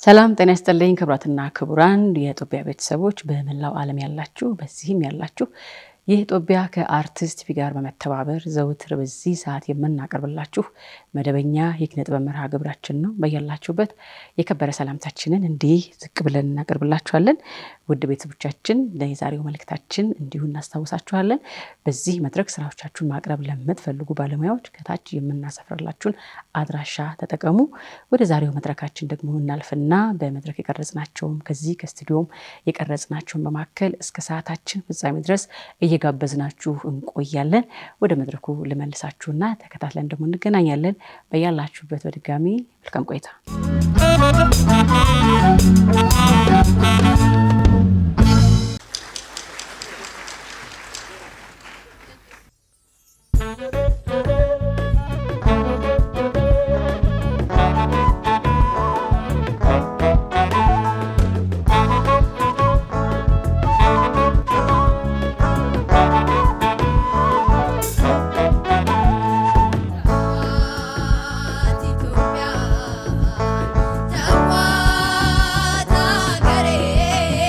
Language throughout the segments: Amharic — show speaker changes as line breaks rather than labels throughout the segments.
ሰላም ጤና ይስጥልኝ ክቡራትና ክቡራን የኢትዮጵያ ቤተሰቦች በመላው ዓለም ያላችሁ በዚህም ያላችሁ የኢትዮጵያ ከአርቲስት ቲቪ ጋር በመተባበር ዘውትር በዚህ ሰዓት የምናቀርብላችሁ መደበኛ የኪነ ጥበብ መርሃ ግብራችን ነው። በያላችሁበት የከበረ ሰላምታችንን እንዲህ ዝቅ ብለን እናቀርብላችኋለን። ውድ ቤተሰቦቻችን ለዛሬው መልእክታችን እንዲሁ እናስታውሳችኋለን። በዚህ መድረክ ስራዎቻችሁን ማቅረብ ለምትፈልጉ ባለሙያዎች ከታች የምናሰፍርላችሁን አድራሻ ተጠቀሙ። ወደ ዛሬው መድረካችን ደግሞ እናልፍና በመድረክ የቀረጽናቸውም ከዚህ ከስቱዲዮም የቀረጽናቸውን በማከል እስከ ሰዓታችን ፍጻሜ ድረስ እየጋበዝናችሁ እንቆያለን። ወደ መድረኩ ልመልሳችሁና ተከታትለን ደግሞ እንገናኛለን። በያላችሁበት በድጋሚ መልካም ቆይታ።
Hey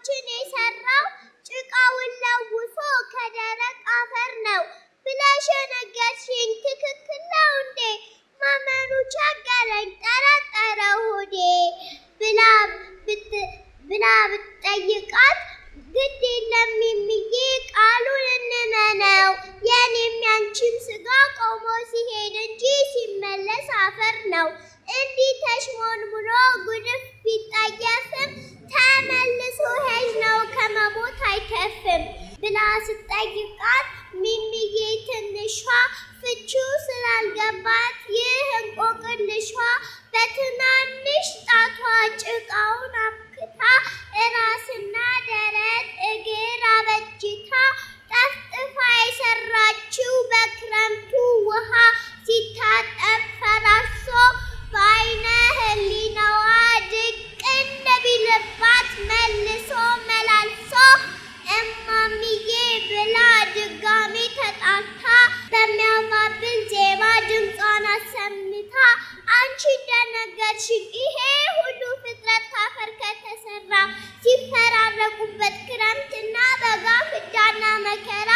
ቤቶችን የሰራው ጭቃውን ለውሶ ከደረቅ አፈር ነው ብለሽ ነገርሽኝ ትክክል ነው እንዴ? ማመኑ ቸገረኝ ጠረጠረ ሆዴ ብላ ብትጠይቃት ግድ የለም ሚሚዬ ቃሉን እንመነው የኔም ያንቺም ስጋ ቆሞ ሲሄድ እንጂ ሲመለስ አፈር ነው። እንዲህ ተሽሞንሙኖ ጉድፍ ቢጠየፍም ተመልሶ ሄጅ ነው ከመሞት አይተፍም ብላ ስጠይቃት ሚሚዬ ትንሿ ፍቺው ስላልገባት ይህ እንቆቅልሿ በትናንሽ ጣቷ ጭቃውን አብክታ ራስና ደረት እግር አበጅታ ጠፍጥፋ የሰራችው በክረምቱ ውሃ ሲታጠብ ፈራርሶ በአይነ ህሊናዋ ድቅን ቢልባት መልሶ መላልሶ እማሚዬ ብላ ድጋሜ ተጣርታ በሚያባብል ዜማ ድምጿን አሰምታ አንቺ እንደነገርሽኝ ይሄ ሁሉ ፍጥረት ካፈር ከተሰራ ሲፈራረቁበት ክረምትና በጋ ፍዳና መከራ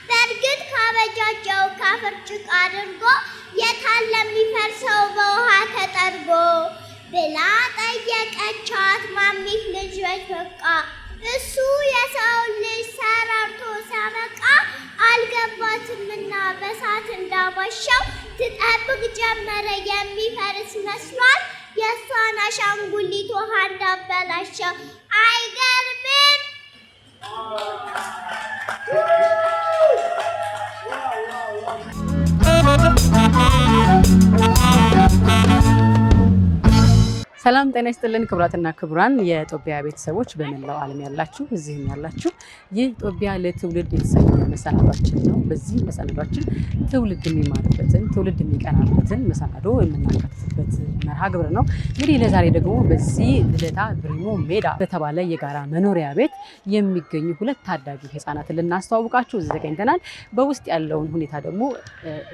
በእርግጥ ካበጃጀው ካፈር ጭቃ አድርጎ የታለ የሚፈርሰው በውሃ ተጠርጎ ብላ ጠየቀቻት ማሚት ልጆች በቃ እሱ የሰው ልጅ ሰራርቶ ሲያበቃ አልገባትምና በሳት እንዳባሻው ትጠብቅ ጀመረ የሚፈርስ መስሏት የእሷን አሻንጉሊት ውሃ እንዳበላሸው አይገርምም?
ሰላም ጤና ይስጥልን ክቡራትና ክቡራን የጦቢያ ቤተሰቦች በመላው ዓለም ያላችሁ እዚህም ያላችሁ ይህ ጦቢያ ለትውልድ የተሰኘ መሰናዷችን ነው። በዚህ መሰናዷችን ትውልድ የሚማርበትን ትውልድ የሚቀናበትን መሰናዶ የምናካትትበት መርሃ ግብር ነው። እንግዲህ ለዛሬ ደግሞ በዚህ ልደታ ብሪሞ ሜዳ በተባለ የጋራ መኖሪያ ቤት የሚገኙ ሁለት ታዳጊ ህፃናትን ልናስተዋውቃችሁ እዚህ ተገኝተናል። በውስጥ ያለውን ሁኔታ ደግሞ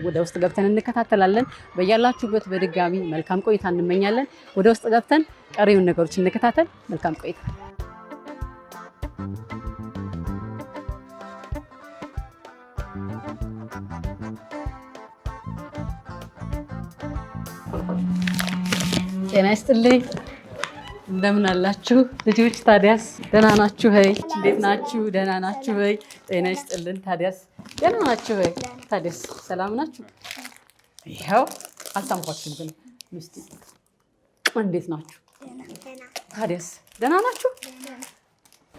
ወደ ውስጥ ገብተን እንከታተላለን። በያላችሁበት በድጋሚ መልካም ቆይታ እንመኛለን። ወደ ውስጥ ገብተን ቀሪውን ነገሮች እንከታተል። መልካም ቆይታ። ጤና ይስጥልኝ። እንደምን አላችሁ ልጆች? ታዲያስ ደህና ናችሁ? ሄይ እንዴት ናችሁ? ደህና ናችሁ? ሄይ ጤና ይስጥልን። ታዲያስ ደህና ናችሁ? ሄይ ታዲያስ ሰላም ናችሁ? ይኸው አልሰማኋችሁም ግን ምስቲ እንዴት ናችሁ? ታዲያስ ደህና ናችሁ?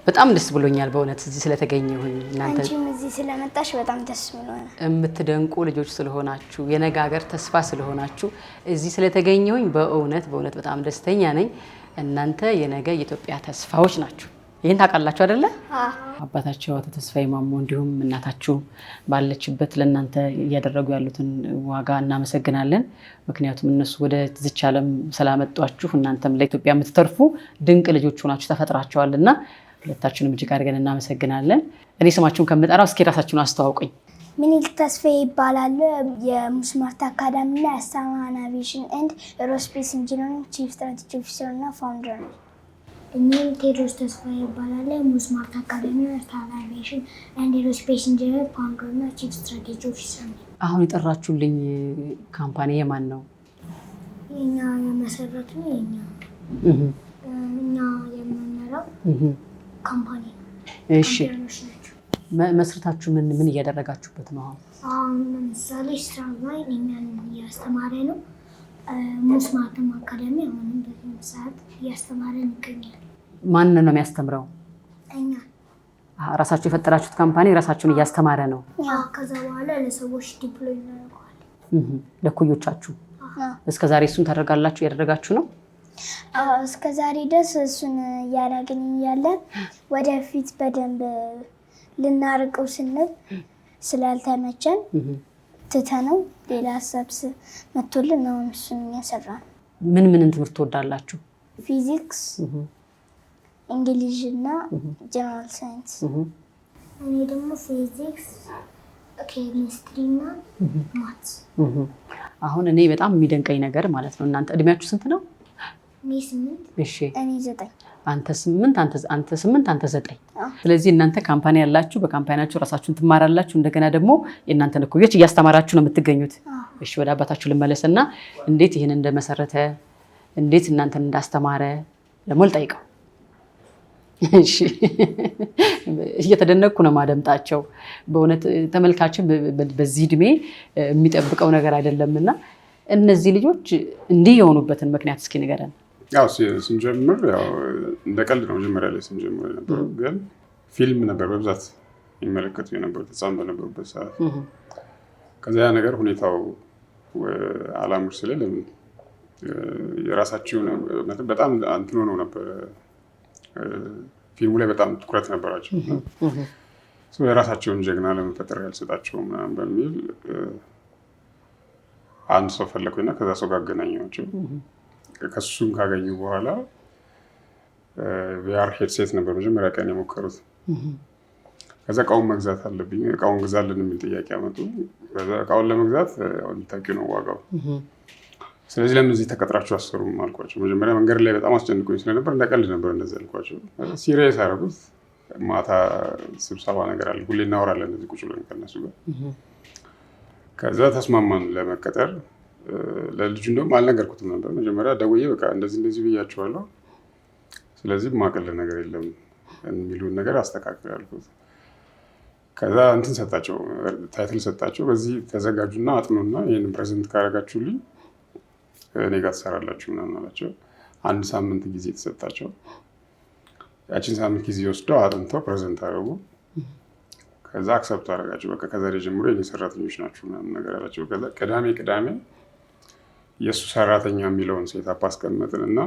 በጣም ደስ ብሎኛል በእውነት እዚህ ስለተገኘሁኝ። እናንተ
እዚህ ስለመጣሽ በጣም ደስ ብሎኛል።
የምትደንቁ ልጆች ስለሆናችሁ የነገ ሀገር ተስፋ ስለሆናችሁ እዚህ ስለተገኘሁኝ በእውነት በጣም ደስተኛ ነኝ። እናንተ የነገ የኢትዮጵያ ተስፋዎች ናችሁ። ይህን ታውቃላችሁ አይደለ? አባታቸው አቶ ተስፋዬ ማሞ እንዲሁም እናታችሁ ባለችበት ለእናንተ እያደረጉ ያሉትን ዋጋ እናመሰግናለን። ምክንያቱም እነሱ ወደ ዝች ዓለም ስላመጧችሁ እናንተም ለኢትዮጵያ የምትተርፉ ድንቅ ልጆች ሆናችሁ ተፈጥራችኋልና ሁለታችሁንም እጅግ አድርገን እናመሰግናለን። እኔ ስማችሁን ከምጠራው እስኪ ራሳችሁን አስተዋውቁኝ።
ምኒልክ ተስፋዬ ይባላል። የሙስማርት አካዳሚና የአስተማን አቪዬሽን ኤንድ ኤሮስፔስ ኢንጂነሪንግ ቺፍ ስትራቴጂ ኦፊሰር እና ፋውንደር ነው።
እኔም ቴዎድሮስ ተስፋዬ ይባላል። ሙስማርት አካዳሚ የአስተማን አቪዬሽን ኤንድ ኤሮስፔስ ኢንጂነሪንግ ፋውንደር እና ቺፍ ስትራቴጂ ኦፊሰር ነው።
አሁን የጠራችሁልኝ ካምፓኒ የማን ነው?
የኛ የመሰረት ነው። እኛ የምንመራው ካምፓኒ ነው።
እሺ መስርታችሁ ምን እያደረጋችሁበት ነው?
አሁን ለምሳሌ ስትራቫይን እኛን እያስተማረ ነው። ሙስማርት አካዳሚ አሁንም በዚህ ሰዓት እያስተማረ ይገኛል።
ማን ነው የሚያስተምረው?
እኛ።
ራሳችሁ የፈጠራችሁት ካምፓኒ ራሳችሁን እያስተማረ ነው?
ከዛ በኋላ ለሰዎች ዲፕሎይ እናደርገዋለን።
ለኩዮቻችሁ? እስከዛሬ እሱን ታደርጋላችሁ እያደረጋችሁ ነው?
እስከዛሬ ድረስ እሱን እያደረግን እያለን ወደፊት በደንብ ልናርቀው ስንል ስላልተመቸን ትተነው ሌላ ሀሳብ መጥቶልን ነው እሱን እየሰራን። ምን
ትምህርት ትወዳላችሁ?
ፊዚክስ፣ እንግሊዝና ጀነራል ሳይንስ።
እኔ ደግሞ ፊዚክስ፣ ኬሚስትሪና ማትስ።
አሁን እኔ በጣም የሚደንቀኝ ነገር ማለት ነው እናንተ እድሜያችሁ ስንት ነው?
እኔ 8
እሺ
እኔ 9
አንተ 8 አንተ 9 ስለዚህ እናንተ ካምፓኒ ያላችሁ በካምፓኒያችሁ ራሳችሁን ትማራላችሁ እንደገና ደግሞ የእናንተን እኩዮች እያስተማራችሁ ነው የምትገኙት እሺ ወደ አባታችሁ ልመለስና እንዴት ይሄን እንደመሰረተ እንዴት እናንተን እንዳስተማረ ለሞል ጠይቀው እሺ እየተደነኩ ነው ማደምጣቸው በእውነት ተመልካችን በዚህ እድሜ የሚጠብቀው ነገር አይደለምና እነዚህ ልጆች እንዲህ የሆኑበትን ምክንያት እስኪ ንገረን
ያው ስንጀምር ያው እንደቀልድ ነው መጀመሪያ ላይ ስንጀምር ነበር ግን ፊልም ነበር በብዛት ይመለከቱ የነበሩት ህፃን በነበሩበት ሰዓት ከዚያ ነገር ሁኔታው አላምር ስለ ለምን የራሳቸው በጣም አንትኖ ነው ነበር ፊልሙ ላይ በጣም ትኩረት ነበራቸው የራሳቸውን ጀግና ለመፈጠር ያልሰጣቸው ምናምን በሚል አንድ ሰው ፈለኩኝና ከዛ ሰው ጋር አገናኘኋቸው ከሱም ካገኙ በኋላ ቪአር ሄድሴት ነበር መጀመሪያ ቀን የሞከሩት ከዛ እቃውን መግዛት አለብኝ እቃውን ግዛልን የሚል ጥያቄ አመጡ ከዛ እቃውን ለመግዛት ታውቂው ነው ዋጋው ስለዚህ ለምን እዚህ ተቀጥራችሁ አሰሩም አልኳቸው መጀመሪያ መንገድ ላይ በጣም አስጨንቆኝ ስለነበር እንደቀልድ ነበር እንደዛ አልኳቸው ሲሪየስ አደረጉት ማታ ስብሰባ ነገር አለ ሁሌ እናወራለን እዚህ ቁጭ ብለን ከነሱ ጋር ከዛ ተስማማን ለመቀጠር ለልጁ እንደውም አልነገርኩትም ነበር መጀመሪያ ደውዬ በቃ እንደዚህ ብያቸዋለሁ ስለዚህ ማቀል ነገር የለም የሚሉን ነገር አስተካክል ያልኩት ከዛ እንትን ሰጣቸው ታይትል ሰጣቸው በዚህ ተዘጋጁና አጥኑና ይሄን ፕሬዘንት ካረጋችሁልኝ እኔ ጋር ትሰራላችሁ ምናምን አላቸው አንድ ሳምንት ጊዜ ተሰጣቸው ያችን ሳምንት ጊዜ ወስደው አጥንተው ፕሬዘንት አደረጉ ከዛ አክሰፕት አደረጋቸው በቃ ከዛሬ ጀምሮ የኔ ሰራተኞች ናችሁ ምናምን ነገር አላቸው ከዛ ቅዳሜ የእሱ ሰራተኛ የሚለውን ሴታፕ አስቀመጥንና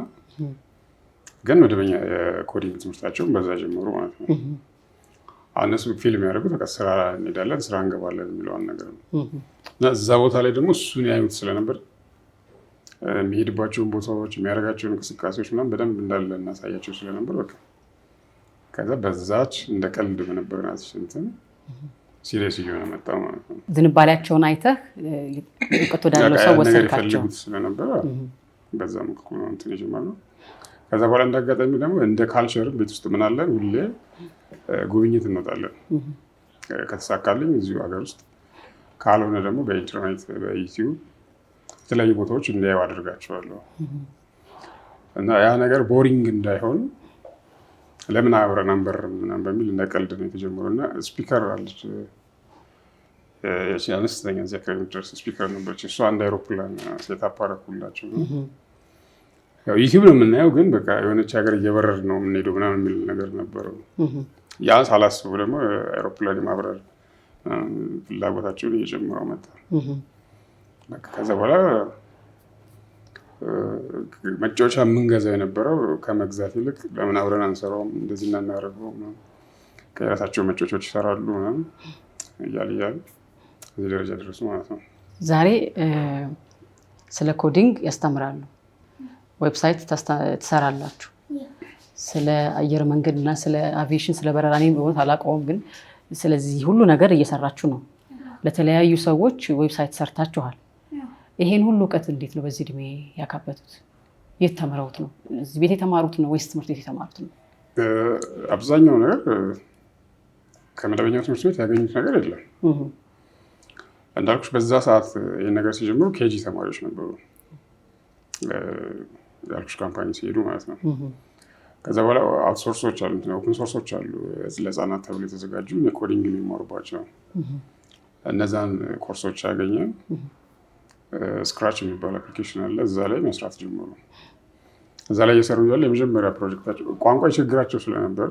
ግን መደበኛ የኮዲንግ ትምህርታቸውን በዛ ጀምሮ ማለት ነው እነሱ ፊልም ያደረጉት በቃ ስራ እንሄዳለን ስራ እንገባለን የሚለውን ነገር ነው እና እዛ ቦታ ላይ ደግሞ እሱን ያዩት ስለነበር የሚሄድባቸውን ቦታዎች የሚያደርጋቸውን እንቅስቃሴዎች ምናምን በደንብ እንዳለ እናሳያቸው ስለነበር በቃ ከዛ በዛች እንደ ቀልድ በነበርናት እንትን ሲሪየስ እየሆነ መጣ ማለት ነው
ዝንባሌያቸውን አይተህ እውቀት ወዳለው ሰው ወሰድካቸው
ስለነበር በዛ መልኩ ነው እንትን የጀመርነው ከዛ በኋላ እንዳጋጣሚ ደግሞ እንደ ካልቸር ቤት ውስጥ ምን አለን ሁሌ ጉብኝት እንወጣለን ከተሳካልኝ እዚሁ ሀገር ውስጥ ካልሆነ ደግሞ በኢንተርኔት በዩቲዩብ የተለያዩ ቦታዎች እንዲያዩ አድርጋቸዋለሁ እና ያ ነገር ቦሪንግ እንዳይሆን ለምን አብረን አንበርም ምናምን በሚል እንደቀልድ ነው የተጀመረው እና ስፒከር አለች አነስተኛ እዚያ አካባቢ የምትደርስ ስፒከር ነበረች እሷ አንድ አይሮፕላን ሴታፕ አደረኩላቸው ያው ዩቲዩብ ነው የምናየው ግን በቃ የሆነች ሀገር እየበረር ነው የምንሄደው ምናምን የሚል ነገር ነበረው ያ ሳላስቡ ደግሞ አይሮፕላን የማብረር ፍላጎታቸውን እየጨመረው መጣ ከዛ በኋላ መጫወቻ የምንገዛው የነበረው ከመግዛት ይልቅ ለምን አብረን አንሰራውም እንደዚህ እናናደርገው ከራሳቸው መጫወቻዎች ይሰራሉ እያሉ እዚህ ደረጃ ደረሱ ማለት ነው
ዛሬ ስለ ኮዲንግ ያስተምራሉ ዌብሳይት ትሰራላችሁ ስለ አየር መንገድ እና ስለ አቪዬሽን ስለ በረራ እኔ በእውነት አላውቀውም ግን ስለዚህ ሁሉ ነገር እየሰራችሁ ነው ለተለያዩ ሰዎች ዌብሳይት ሰርታችኋል ይሄን ሁሉ እውቀት እንዴት ነው በዚህ እድሜ ያካበቱት የት ተምረውት ነው እዚህ ቤት የተማሩት ነው ወይስ ትምህርት ቤት የተማሩት ነው
አብዛኛው ነገር ከመደበኛው ትምህርት ቤት ያገኙት ነገር የለም እንዳልኩሽ በዛ ሰዓት ይሄን ነገር ሲጀምሩ ኬጂ ተማሪዎች ነበሩ ያልኩሽ ካምፓኒ ሲሄዱ ማለት ነው ከዛ በኋላ አውትሶርሶች አሉ ኦፕን ሶርሶች አሉ ለህፃናት ተብሎ የተዘጋጁ የኮዲንግ የሚማሩባቸው እነዛን ኮርሶች ያገኘን ስክራች የሚባል አፕሊኬሽን አለ እዛ ላይ መስራት ጀመሩ እዛ ላይ እየሰሩ ያለ የመጀመሪያ ፕሮጀክታቸው ቋንቋ ችግራቸው ስለነበር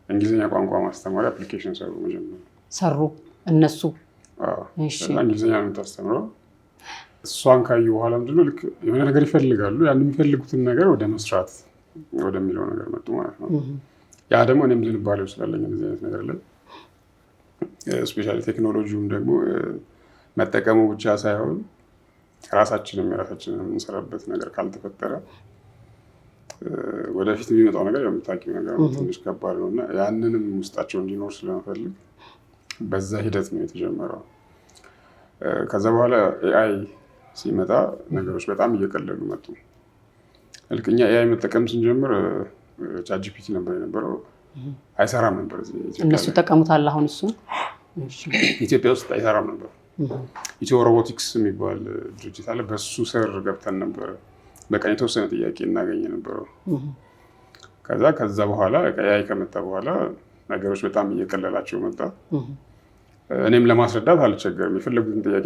እንግሊዝኛ ቋንቋ ማስተማሪያ አፕሊኬሽን ሰሩ እነሱ እንግሊዝኛ ነው የምታስተምረው እሷን ካዩ በኋላ ምንድነው ልክ የሆነ ነገር ይፈልጋሉ ያን የሚፈልጉትን ነገር ወደ መስራት ወደሚለው ነገር መጡ ማለት ነው ያ ደግሞ እኔም ዝንባሌው ስላለኝ እንደዚህ አይነት ነገር ላይ ስፔሻሊ ቴክኖሎጂውም ደግሞ መጠቀሙ ብቻ ሳይሆን ራሳችንን የምንሰራበት ነገር ካልተፈጠረ ወደፊት የሚመጣው ነገር የምታውቂው ነገር ነው ትንሽ ከባድ ነው እና ያንንም ውስጣቸው እንዲኖር ስለምፈልግ በዛ ሂደት ነው የተጀመረው ከዛ በኋላ ኤአይ ሲመጣ ነገሮች በጣም እየቀለሉ መጡ። ልክኛ ኤአይ መጠቀም ስንጀምር ቻትጂፒቲ ነበር የነበረው፣ አይሰራም ነበር።
እነሱ ተጠቀሙታል። አሁን እሱ
ኢትዮጵያ ውስጥ አይሰራም ነበር። ኢትዮ ሮቦቲክስ የሚባል ድርጅት አለ። በሱ ስር ገብተን ነበር በቀን የተወሰነ ጥያቄ እናገኝ ነበረው። ከዛ በኋላ ኤአይ ከመጣ በኋላ ነገሮች በጣም እየቀለላቸው መጣ። እኔም ለማስረዳት አልቸገርም። የፈለጉትን ጥያቄ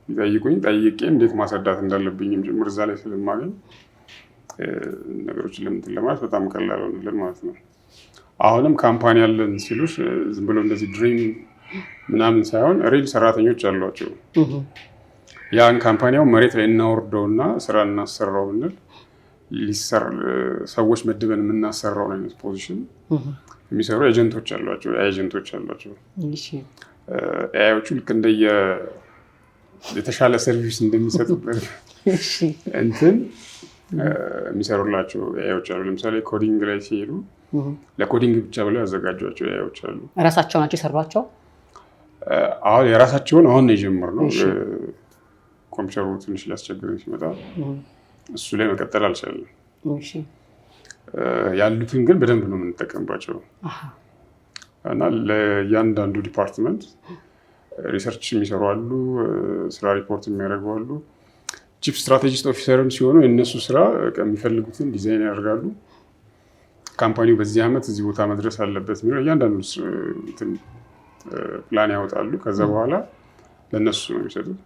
ቢጠይቁኝ ጠይቄ እንዴት ማስረዳት እንዳለብኝም ጭምር እዛ ላይ ስለማገኝ ነገሮችን ለምንትን ለማለት በጣም ቀላል ሆነልን ማለት ነው። አሁንም ካምፓኒ ያለን ሲሉሽ ዝም ብሎ እንደዚህ ድሪም ምናምን ሳይሆን ሪል ሰራተኞች አሏቸው። ያን ካምፓኒው መሬት ላይ እናወርደውና ስራ እናሰራው ብንል ሰዎች መድበን የምናሰራው አይነት ፖዚሽን የሚሰሩ ኤጀንቶች አሏቸው፣ ኤጀንቶች አሏቸው። ኤአይዎቹ ልክ እንደየ የተሻለ ሰርቪስ እንደሚሰጡበት እንትን የሚሰሩላቸው ኤአይዎች አሉ። ለምሳሌ ኮዲንግ ላይ ሲሄዱ ለኮዲንግ ብቻ ብለው ያዘጋጇቸው ኤአይዎች አሉ።
ራሳቸው ናቸው የሰሯቸው?
አሁን የራሳቸውን አሁን ነው የጀመርነው። ኮምፒውተሩ ትንሽ ሊያስቸግረን ሲመጣ እሱ ላይ መቀጠል አልቻለም። ያሉትን ግን በደንብ ነው የምንጠቀምባቸው እና ለእያንዳንዱ ዲፓርትመንት ሪሰርች የሚሰሩ አሉ፣ ስራ ሪፖርት የሚያደርጉ አሉ። ቺፍ ስትራቴጂስት ኦፊሰርም ሲሆኑ የእነሱ ስራ የሚፈልጉትን ዲዛይን ያደርጋሉ። ካምፓኒው በዚህ ዓመት እዚህ ቦታ መድረስ አለበት የሚለው እያንዳንዱ ፕላን ያወጣሉ። ከዛ በኋላ ለእነሱ ነው የሚሰጡት።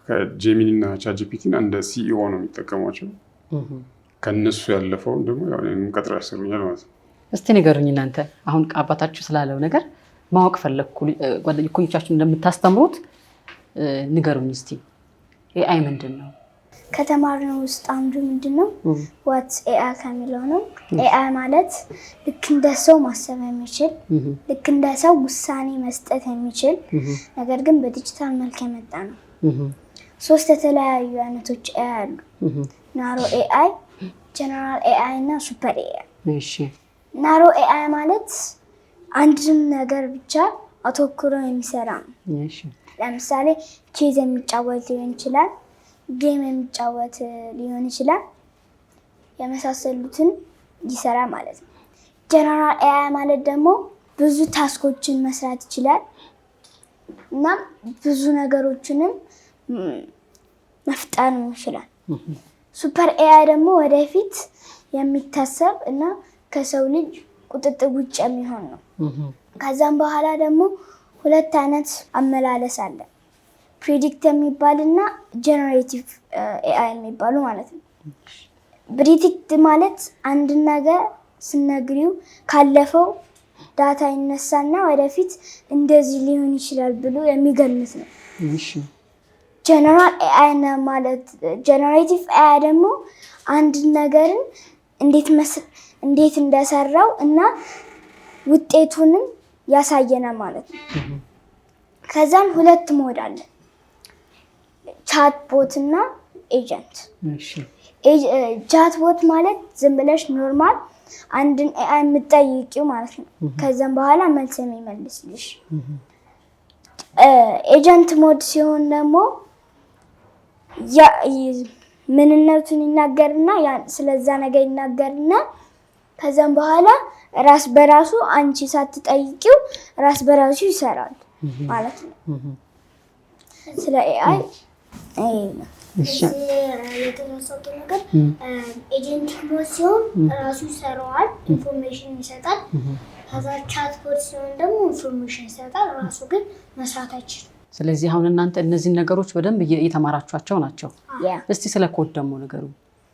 ከጄሚኒ እና ቻትጂፒቲን እንደ ሲኢኦ ነው የሚጠቀሟቸው። ከነሱ ያለፈውን ደግሞ ቀጥሮ ያሰሩኛል ማለት ነው።
እስቲ ንገሩኝ እናንተ አሁን አባታችሁ ስላለው ነገር ማወቅ ፈለግኩ። ጓደኞቻችሁ እንደምታስተምሩት ንገሩኝ እስቲ። ኤአይ ምንድን ነው?
ከተማርነው ውስጥ አንዱ ምንድን ነው ዋት ኤአይ ከሚለው ነው። ኤአይ ማለት ልክ እንደ ሰው ማሰብ የሚችል ልክ እንደ ሰው ውሳኔ መስጠት የሚችል ነገር ግን በዲጂታል መልክ የመጣ ነው። 3 የተለያዩ አይነቶች ኤአይ አሉ። ናሮ ኤአይ፣ ጀነራል ኤአይ እና ሱፐር ኤአይ። ናሮ ኤአይ ማለት አንድን ነገር ብቻ አተኩሮ የሚሰራ ነው። ለምሳሌ ቼዝ የሚጫወት ሊሆን ይችላል፣ ጌም የሚጫወት ሊሆን ይችላል፣ የመሳሰሉትን ይሰራ ማለት ነው። ጀነራል ኤአይ ማለት ደግሞ ብዙ ታስኮችን መስራት ይችላል እና ብዙ ነገሮችንም መፍጠር ይችላል። ሱፐር ኤአይ ደግሞ ወደፊት የሚታሰብ እና ከሰው ልጅ ቁጥጥር ውጭ የሚሆን ነው። ከዛም በኋላ ደግሞ 2 አይነት አመላለስ አለ። ፕሪዲክት የሚባል እና ጀነሬቲቭ ኤአይ የሚባሉ ማለት ነው። ፕሪዲክት ማለት አንድ ነገር ስነግሪው ካለፈው ዳታ ይነሳና ወደፊት እንደዚህ ሊሆን ይችላል ብሎ የሚገምት ነው። ጀነራል ኤአይ ማለት ጀነሬቲቭ ኤአይ ደግሞ አንድ ነገርን እንዴት እንደሰራው እና ውጤቱንም ያሳየናል ማለት ነው። ከዛም 2 ሞድ አለ፣ ቻት ቦት እና ኤጀንት። ቻት ቦት ማለት ዝም ብለሽ ኖርማል አንድን ኤአይ የምትጠይቂው ማለት ነው። ከዛም በኋላ መልስ የሚመልስልሽ። ኤጀንት ሞድ ሲሆን ደግሞ ምንነቱን ይናገርና ስለዛ ነገር ይናገርና ከዛም በኋላ ራስ በራሱ አንቺ ሳትጠይቂው ራስ በራሱ ይሰራል ማለት ነው። ስለ ኤአይ
የተነሳው ነገር ኤጀንት ሞድ ሲሆን ራሱ ይሰራዋል፣ ኢንፎርሜሽን ይሰጣል። ከዛ ቻት ቦት ሲሆን ደግሞ ኢንፎርሜሽን ይሰጣል፣ ራሱ ግን መስራት አይችልም።
ስለዚህ አሁን እናንተ እነዚህን ነገሮች በደንብ እየተማራችኋቸው ናቸው። እስቲ ስለ ኮድ ደግሞ ነገሩ።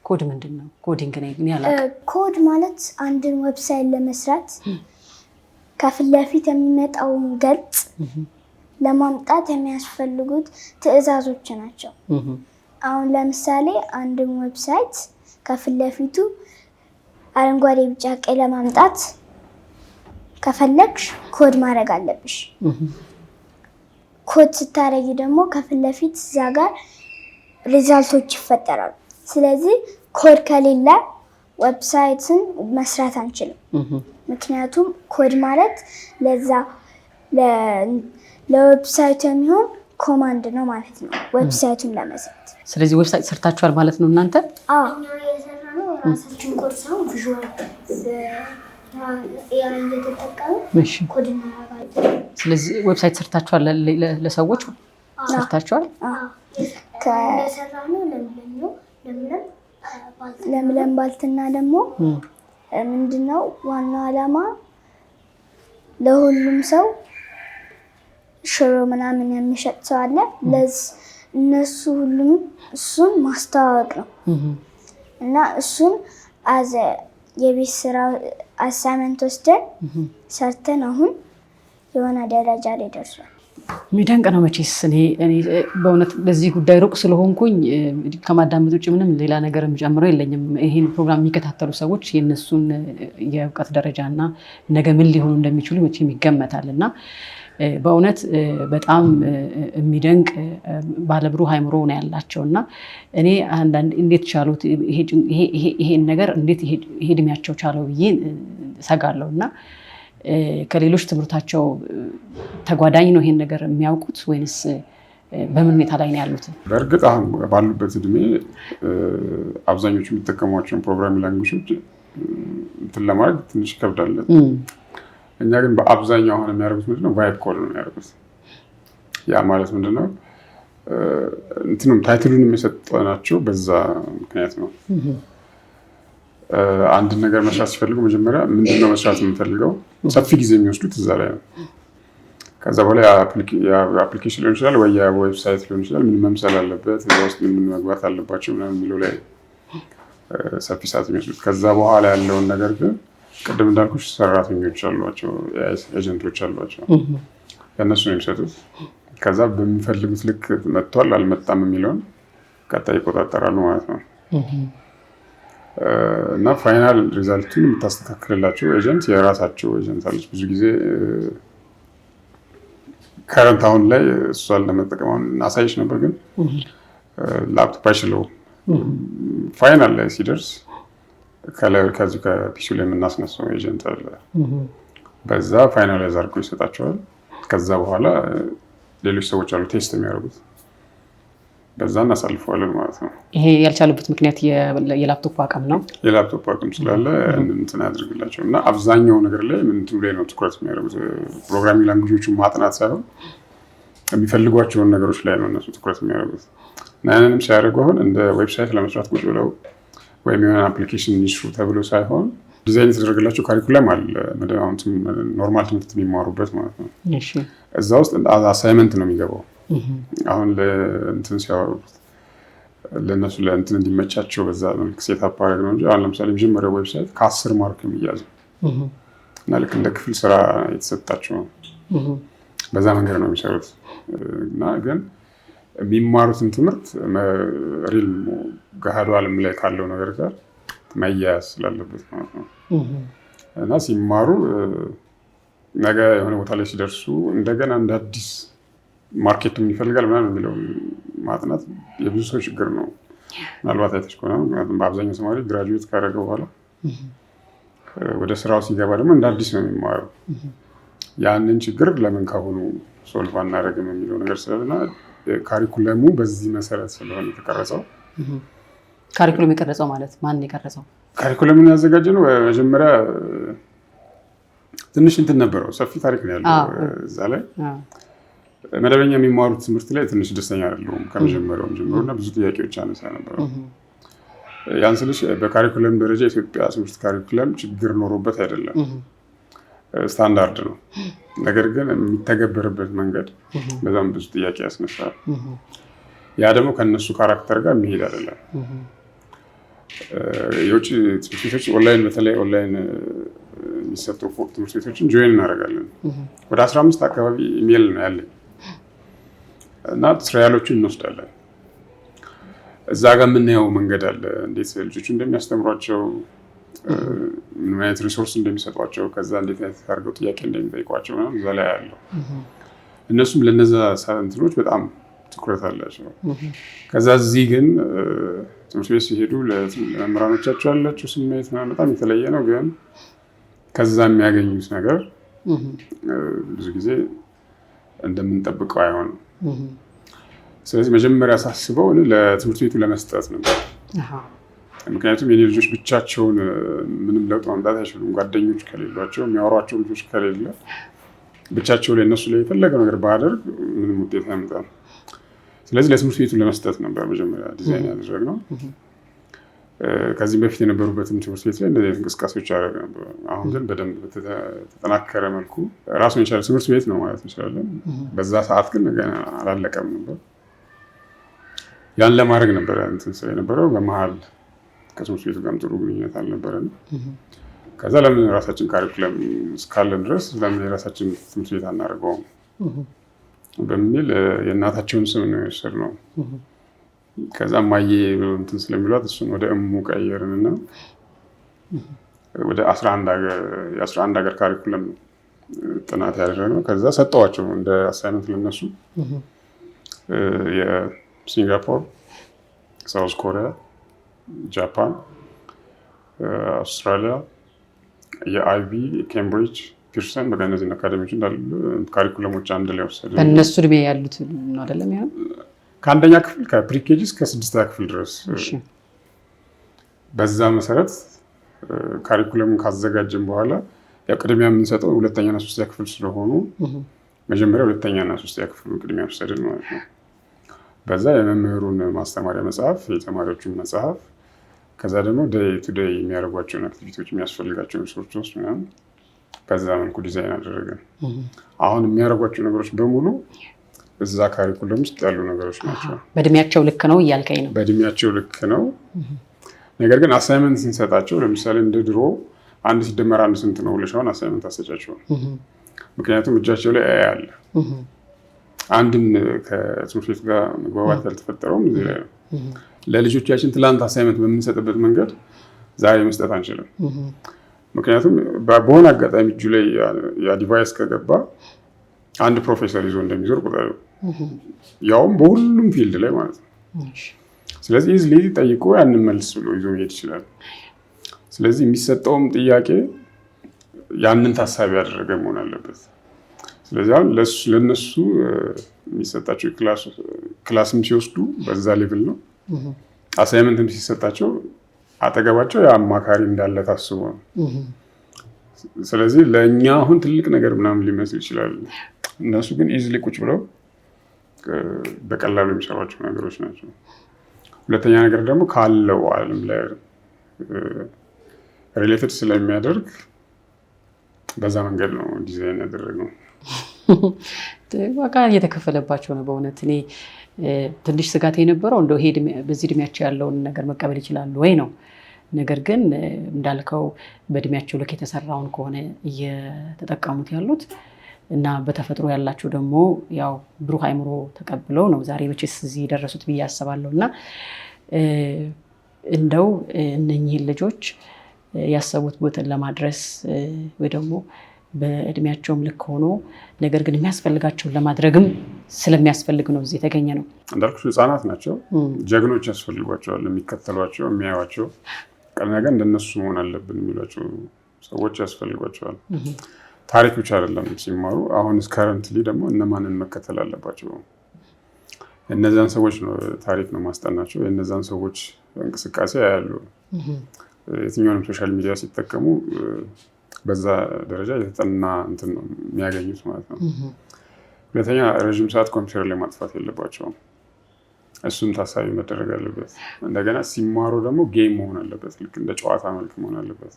ኮድ ምንድን ነው? ኮዲንግ ነው ያላቀ።
ኮድ ማለት አንድን ዌብሳይት ለመስራት ከፊት ለፊት የሚመጣውን ገጽ ለማምጣት የሚያስፈልጉት ትዕዛዞች ናቸው። አሁን ለምሳሌ አንድን ዌብሳይት ከፊት ለፊቱ አረንጓዴ፣ ቢጫ፣ ቀይ ለማምጣት ከፈለግሽ ኮድ ማድረግ አለብሽ። ኮድ ስታረጊ ደግሞ ከፊት ለፊት እዛ ጋር ሪዛልቶች ይፈጠራሉ። ስለዚህ ኮድ ከሌለ ዌብሳይትን መስራት አንችልም። ምክንያቱም ኮድ ማለት ለዛ ለዌብሳይቱ የሚሆን ኮማንድ ነው ማለት ነው ዌብሳይቱን ለመስራት።
ስለዚህ ዌብሳይት ሰርታችኋል ማለት ነው እናንተ?
አዎ
እኛ የሰራነው ራሳችን ኮድ ሳይሆን ቪዥዋል እየተጠቀምን ኮድ እናደርጋለን።
ስለዚህ ዌብሳይት ሰርታችኋል ለሰዎች ሰርታችኋል?
የሰራነው
ለምለም ባልትና ደግሞ ምንድነው ዋናው ዓላማ ለሁሉም ሰው ሽሮ ምናምን የሚሸጥ ሰው አለ። እነሱ ሁሉም እሱን ማስተዋወቅ ነው እና እሱን አዘ የቤት ስራ አሳይመንት ወስደን ሰርተን አሁን የሆነ ደረጃ ላይ ደርሷል።
የሚደንቅ ነው መቼስ። እኔ በእውነት በዚህ ጉዳይ ሩቅ ስለሆንኩኝ ከማዳመጥ ውጭ ምንም ሌላ ነገር የምጨምረው የለኝም። ይህን ፕሮግራም የሚከታተሉ ሰዎች የእነሱን የእውቀት ደረጃ እና ነገ ምን ሊሆኑ እንደሚችሉ መቼም ይገመታል እና በእውነት በጣም የሚደንቅ ባለብሩህ አእምሮ ነው ያላቸው እና እኔ አንዳንድ እንዴት ቻሉት ይሄን ነገር እንዴት ይሄ እድሜያቸው ቻለው ብዬ ሰጋለሁ እና ከሌሎች ትምህርታቸው ተጓዳኝ ነው ይሄን ነገር የሚያውቁት ወይንስ በምን ሁኔታ ላይ ነው ያሉት?
በእርግጥ አሁን ባሉበት እድሜ አብዛኞቹ የሚጠቀሟቸውን ፕሮግራሚንግ ላንጉጆች እንትን ለማድረግ ትንሽ ይከብዳል። እኛ ግን በአብዛኛው አሁን የሚያደርጉት ምንድነው ቫይብ ኮድ ነው የሚያደርጉት። ያ ማለት ምንድነው እንትንም ታይትሉን የሰጠናቸው በዛ ምክንያት ነው። አንድ ነገር መስራት ሲፈልጉ መጀመሪያ ምንድነው መስራት የምንፈልገው ሰፊ ጊዜ የሚወስዱት እዛ ላይ ነው። ከዛ በኋላ የአፕሊኬሽን ሊሆን ይችላል ወይ የዌብሳይት ሊሆን ይችላል ምን መምሰል አለበት እዛ ውስጥ ምን መግባት አለባቸው ምናምን የሚለው ላይ ሰፊ ሰዓት የሚወስዱት። ከዛ በኋላ ያለውን ነገር ግን ቅድም እንዳልኩሽ ሰራተኞች አሏቸው፣ ኤጀንቶች አሏቸው፣ ለእነሱ ነው የሚሰጡት። ከዛ በሚፈልጉት ልክ መጥቷል አልመጣም የሚለውን ቀጣይ ይቆጣጠራሉ ማለት ነው። እና ፋይናል ሪዛልቱን የምታስተካክልላቸው ኤጀንት የራሳቸው ኤጀንት አለች። ብዙ ጊዜ ከረንት አሁን ላይ እሷን ለመጠቀም አሳይሽ ነበር፣ ግን ላፕቶፕ አይችለውም። ፋይናል ላይ ሲደርስ ከዚህ ከፒሲው ላይ የምናስነሳው ኤጀንት አለ። በዛ ፋይናላይዝ አድርጎ ይሰጣቸዋል። ከዛ በኋላ ሌሎች ሰዎች አሉ ቴስት የሚያደርጉት፣ በዛ እናሳልፈዋለን ማለት ነው።
ይሄ ያልቻሉበት ምክንያት የላፕቶፕ አቅም ነው።
የላፕቶፕ አቅም ስላለ እንትን ያድርግላቸው እና አብዛኛው ነገር ላይ ምንትኑ ላይ ነው ትኩረት የሚያደርጉት። ፕሮግራሚንግ ላንጉጆቹን ማጥናት ሳይሆን የሚፈልጓቸውን ነገሮች ላይ ነው እነሱ ትኩረት የሚያደርጉት። እና ያንንም ሲያደርጉ አሁን እንደ ዌብሳይት ለመስራት ቁጭ ብለው ወይም የሆነ አፕሊኬሽን ይስሩ ተብሎ ሳይሆን ዲዛይን የተደረገላቸው ካሪኩለም አለ፣ ኖርማል ትምህርት የሚማሩበት ማለት ነው። እዛ ውስጥ አሳይመንት ነው የሚገባው። አሁን ለእንትን ሲያወሩት ለእነሱ ለእንትን እንዲመቻቸው በዛ መልክ ሴታፕ አደረግ ነው እንጂ አሁን ለምሳሌ የመጀመሪያው ዌብሳይት ከ10 ማርክ የሚያዝ እና ልክ እንደ ክፍል ስራ የተሰጣቸው በዛ መንገድ ነው የሚሰሩት። እና ግን የሚማሩትን ትምህርት ሪል ገሃዱ ዓለም ላይ ካለው ነገር ጋር መያያዝ ስላለበት ማለት ነው። እና ሲማሩ ነገ የሆነ ቦታ ላይ ሲደርሱ እንደገና እንደ አዲስ ማርኬቱን ይፈልጋል ምናምን የሚለው ማጥናት የብዙ ሰው ችግር ነው። ምናልባት አይተሽ ከሆነ ምክንያቱም በአብዛኛው ተማሪ ግራጁዌት ካደረገ በኋላ ወደ ስራው ሲገባ ደግሞ እንደ አዲስ ነው የሚማረው። ያንን ችግር ለምን ካሁኑ ሶልቭ አናደርግም የሚለው ነገር ስለሆነ ካሪኩለሙ በዚህ መሰረት ስለሆነ የተቀረጸው።
ካሪኩለም የቀረጸው ማለት ማን የቀረጸው?
ካሪኩለሙን ያዘጋጀ ነው መጀመሪያ ትንሽ እንትን ነበረው፣ ሰፊ ታሪክ ነው ያለው እዛ ላይ። መደበኛ የሚማሩት ትምህርት ላይ ትንሽ ደስተኛ አይደለሁም ከመጀመሪያውም ጀምሮ እና ብዙ ጥያቄዎች አነሳ ነበረው። ያን ስልሽ በካሪኩለም ደረጃ የኢትዮጵያ ትምህርት ካሪኩለም ችግር ኖሮበት አይደለም፣ ስታንዳርድ ነው። ነገር ግን የሚተገበርበት መንገድ በዛም ብዙ ጥያቄ ያስነሳል። ያ ደግሞ ከነሱ ካራክተር ጋር የሚሄድ አይደለም። የውጭ ትምህርት ቤቶች ኦንላይን፣ በተለይ ኦንላይን የሚሰጡ ትምህርት ቤቶችን ጆይን እናደርጋለን። ወደ 15 አካባቢ ኢሜል ነው ያለኝ እና ትራያሎችን እንወስዳለን። እዛ ጋር የምናየው መንገድ አለ፣ እንዴት ልጆቹ እንደሚያስተምሯቸው፣ ምን አይነት ሪሶርስ እንደሚሰጧቸው፣ ከዛ እንዴት አይነት አድርገው ጥያቄ እንደሚጠይቋቸው እዛ ላይ ያለው። እነሱም ለነዛ እንትኖች በጣም ትኩረት አላቸው። ከዛ እዚህ ግን ትምህርት ቤት ሲሄዱ ለመምህራኖቻቸው ያላቸው ስሜት በጣም የተለየ ነው። ግን ከዛ የሚያገኙት ነገር ብዙ ጊዜ እንደምንጠብቀው አይሆንም። ስለዚህ መጀመሪያ ሳስበው ለትምህርት ቤቱ ለመስጠት ነበር። ምክንያቱም የኔ ልጆች ብቻቸውን ምንም ለውጥ ማምጣት አይችሉም። ጓደኞች ከሌሏቸው፣ የሚያወሯቸው ልጆች ከሌለ ብቻቸው ላይ እነሱ ላይ የፈለገው ነገር ባደርግ ምንም ውጤት አያመጣም። ስለዚህ ለትምህርት ቤቱ ለመስጠት ነበር መጀመሪያ ዲዛይን ያደረግነው። ከዚህም በፊት የነበሩበትም ትምህርት ቤት ላይ እንደዚህ እንቅስቃሴዎች ያደረግ ነበር። አሁን ግን በደንብ በተጠናከረ መልኩ ራሱን የቻለ ትምህርት ቤት ነው ማለት እንችላለን። በዛ ሰዓት ግን ገና አላለቀም ነበር። ያን ለማድረግ ነበረ እንትን ስለ የነበረው በመሀል ከትምህርት ቤቱ ጋርም ጥሩ ግንኙነት አልነበረንም። ከዛ ለምን የራሳችን ካሪኩለም እስካለን ድረስ ለምን የራሳችን ትምህርት ቤት አናደርገውም በሚል የእናታቸውን ስም ነው የወሰድነው። ከዛ ማዬ እንትን ስለሚሏት እሱን ወደ እሙ ቀየርንና ወደ 11 ሀገር ካሪኩለም ጥናት ያደረግነው። ከዛ ሰጠዋቸው እንደ አሳይመንት ለነሱ የሲንጋፖር፣ ሳውዝ ኮሪያ፣ ጃፓን፣ አውስትራሊያ፣ የአይቢ፣ ኬምብሪጅ፣ ፒርሰን በቃ እነዚህን አካዳሚዎች እንዳሉ ካሪኩለሞች አንድ ላይ ወሰድን።
በእነሱ እድሜ ያሉት ነው አይደለም? ያው
ከአንደኛ ክፍል ከፕሪኬጂ እስከ 6ኛ ክፍል ድረስ በዛ መሰረት ካሪኩለሙን ካዘጋጀን በኋላ ያው ቅድሚያ የምንሰጠው 2ኛና 3ኛ ክፍል ስለሆኑ መጀመሪያ 2ኛና 3ኛ ክፍል ቅድሚያ ወሰድን ማለት ነው። በዛ የመምህሩን ማስተማሪያ መጽሐፍ፣ የተማሪዎቹን መጽሐፍ፣ ከዛ ደግሞ ዴይ ቱ ዴይ የሚያደርጓቸውን አክቲቪቲዎች የሚያስፈልጋቸውን ሪሶርሶች ምናምን በዛ መልኩ ዲዛይን አደረገን። አሁን የሚያደርጓቸው ነገሮች በሙሉ እዛ ካሪኩለም ውስጥ ያሉ ነገሮች ናቸው።
በእድሜያቸው ልክ ነው እያልከኝ ነው?
በእድሜያቸው ልክ ነው። ነገር ግን አሳይመንት ስንሰጣቸው ለምሳሌ እንደ ድሮ 1 ሲደመር 1 ስንት ነው ብለሽ አሁን አሳይመንት አሰጫቸው። ምክንያቱም እጃቸው ላይ አለ። አንድን ከትምህርት ቤት ጋር መግባባት ያልተፈጠረውም እዚህ ላይ ነው። ለልጆቻችን ትላንት አሳይመንት በምንሰጥበት መንገድ ዛሬ መስጠት አንችልም። ምክንያቱም በሆነ አጋጣሚ እጁ ላይ ያ ዲቫይስ ከገባ አንድ ፕሮፌሰር ይዞ እንደሚዞር ቁጠሩ፣ ያውም በሁሉም ፊልድ ላይ ማለት ነው። ስለዚህ ኢዝሊ ጠይቆ ያንን መልስ ብሎ ይዞ መሄድ ይችላል። ስለዚህ የሚሰጠውም ጥያቄ ያንን ታሳቢ ያደረገ መሆን አለበት። ስለዚህ አሁን ለነሱ የሚሰጣቸው ክላስም ሲወስዱ በዛ ሌቭል ነው። አሳይመንትም ሲሰጣቸው አጠገባቸው የአማካሪ እንዳለ ታስቦ ነው። ስለዚህ ለእኛ አሁን ትልቅ ነገር ምናምን ሊመስል ይችላል። እነሱ ግን ኢዝሊ ቁጭ ብለው በቀላሉ የሚሰሯቸው ነገሮች ናቸው። ሁለተኛ ነገር ደግሞ ካለው ዓለም ላይ ሪሌትድ ስለሚያደርግ በዛ መንገድ ነው ዲዛይን ያደረግነው።
ዋጋ እየተከፈለባቸው ነው በእውነት። እኔ ትንሽ ስጋት የነበረው እንደው ይሄ በዚህ እድሜያቸው ያለውን ነገር መቀበል ይችላሉ ወይ ነው። ነገር ግን እንዳልከው በእድሜያቸው ልክ የተሰራውን ከሆነ እየተጠቀሙት ያሉት እና በተፈጥሮ ያላቸው ደግሞ ያው ብሩህ አይምሮ ተቀብለው ነው ዛሬ መቼስ እዚህ የደረሱት ብዬ አስባለሁ። እና እንደው እነኚህን ልጆች ያሰቡት ቦታን ለማድረስ ወይ ደግሞ በእድሜያቸውም ልክ ሆኖ ነገር ግን የሚያስፈልጋቸውን ለማድረግም ስለሚያስፈልግ ነው እዚህ የተገኘ ነው።
እንዳልኩሽ ህፃናት ናቸው፣ ጀግኖች ያስፈልጓቸዋል፣ የሚከተሏቸው፣ የሚያዩዋቸው ቀድመን እንደነሱ መሆን አለብን የሚሏቸው ሰዎች ያስፈልጓቸዋል። ታሪክ ብቻ አይደለም ሲማሩ፣ አሁን ከረንትሊ ደግሞ እነማንን መከተል አለባቸው? እነዛን ሰዎች ነው ታሪክ ነው ማስጠናቸው። የእነዛን ሰዎች እንቅስቃሴ ያያሉ። የትኛውንም ሶሻል ሚዲያ ሲጠቀሙ በዛ ደረጃ የተጠና እንትን ነው የሚያገኙት ማለት ነው። ሁለተኛ ረዥም ሰዓት ኮምፒውተር ላይ ማጥፋት የለባቸውም። እሱም ታሳቢ መደረግ አለበት። እንደገና ሲማሩ ደግሞ ጌም መሆን አለበት፣ ልክ እንደ ጨዋታ መልክ መሆን አለበት።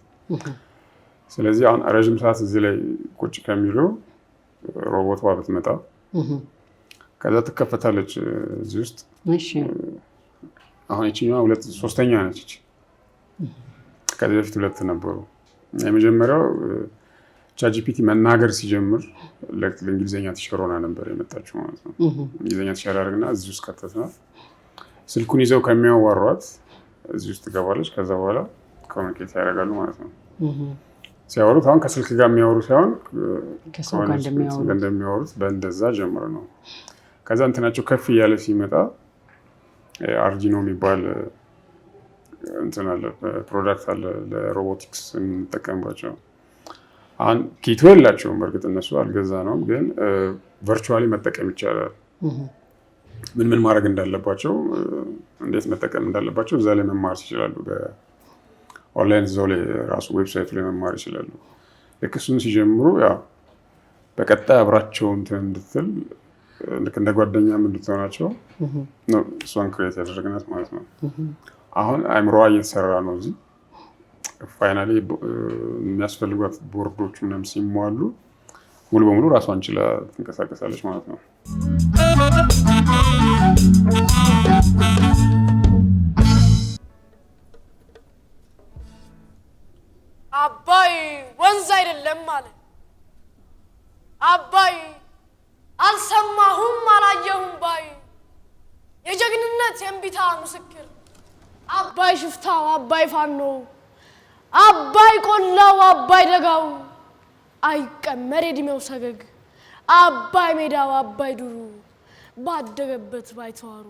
ስለዚህ አሁን ረዥም ሰዓት እዚህ ላይ ቁጭ ከሚለው ሮቦቷ ብትመጣ ከዛ ትከፈታለች እዚህ ውስጥ። አሁን ይችኛዋ 3ኛ ነች። ከዚህ በፊት 2 ነበሩ። የመጀመሪያው ቻትጂፒቲ መናገር ሲጀምር ለእንግሊዝኛ ቲቸር ሆና ነበር የመጣችው ማለት ነው። እንግሊዝኛ ቲቸር አድርግና እዚህ ውስጥ ከተትናት። ስልኩን ይዘው ከሚያዋሯት እዚህ ውስጥ ትገባለች። ከዛ በኋላ ኮሚኒኬት ያደርጋሉ ማለት ነው። ሲያወሩት አሁን ከስልክ ጋር የሚያወሩ ሳይሆን እንደሚያወሩት በእንደዛ ጀምሮ ነው። ከዛ እንትናቸው ከፍ እያለ ሲመጣ አርዲኖ የሚባል እንትን አለ፣ ፕሮዳክት አለ ለሮቦቲክስ የምንጠቀምባቸው። አሁን ኪቶ የላቸውም በእርግጥ እነሱ አልገዛ ነው፣ ግን ቨርቹዋሊ መጠቀም ይቻላል። ምን ማድረግ እንዳለባቸው እንዴት መጠቀም እንዳለባቸው እዛ ላይ መማር ይችላሉ። በኦንላይን እዛው ላይ ራሱ ዌብሳይቱ ላይ መማር ይችላሉ። ልክ እሱን ሲጀምሩ ያው በቀጣይ አብራቸው እንትን እንድትል ልክ እንደ ጓደኛም እንድትሆናቸው ነው እሷን ክሬት ያደረግናት ማለት ነው። አሁን አእምሮዋ እየተሰራ ነው። እዚህ ፋይናሊ የሚያስፈልጓት ቦርዶች ምናምን ሲሟሉ ሙሉ በሙሉ ራሷን ችላ ትንቀሳቀሳለች ማለት ነው።
አባይ ወንዝ አይደለም ማለት አባይ አልሰማሁም አላየሁም ባይ የጀግንነት የእምቢታ ምስክር አባይ ሽፍታው አባይ ፋኖ አባይ ቆላው አባይ ደጋው አይቀመር የድሜው ሰገግ አባይ ሜዳው አባይ ዱሩ ባደገበት ባይተዋሩ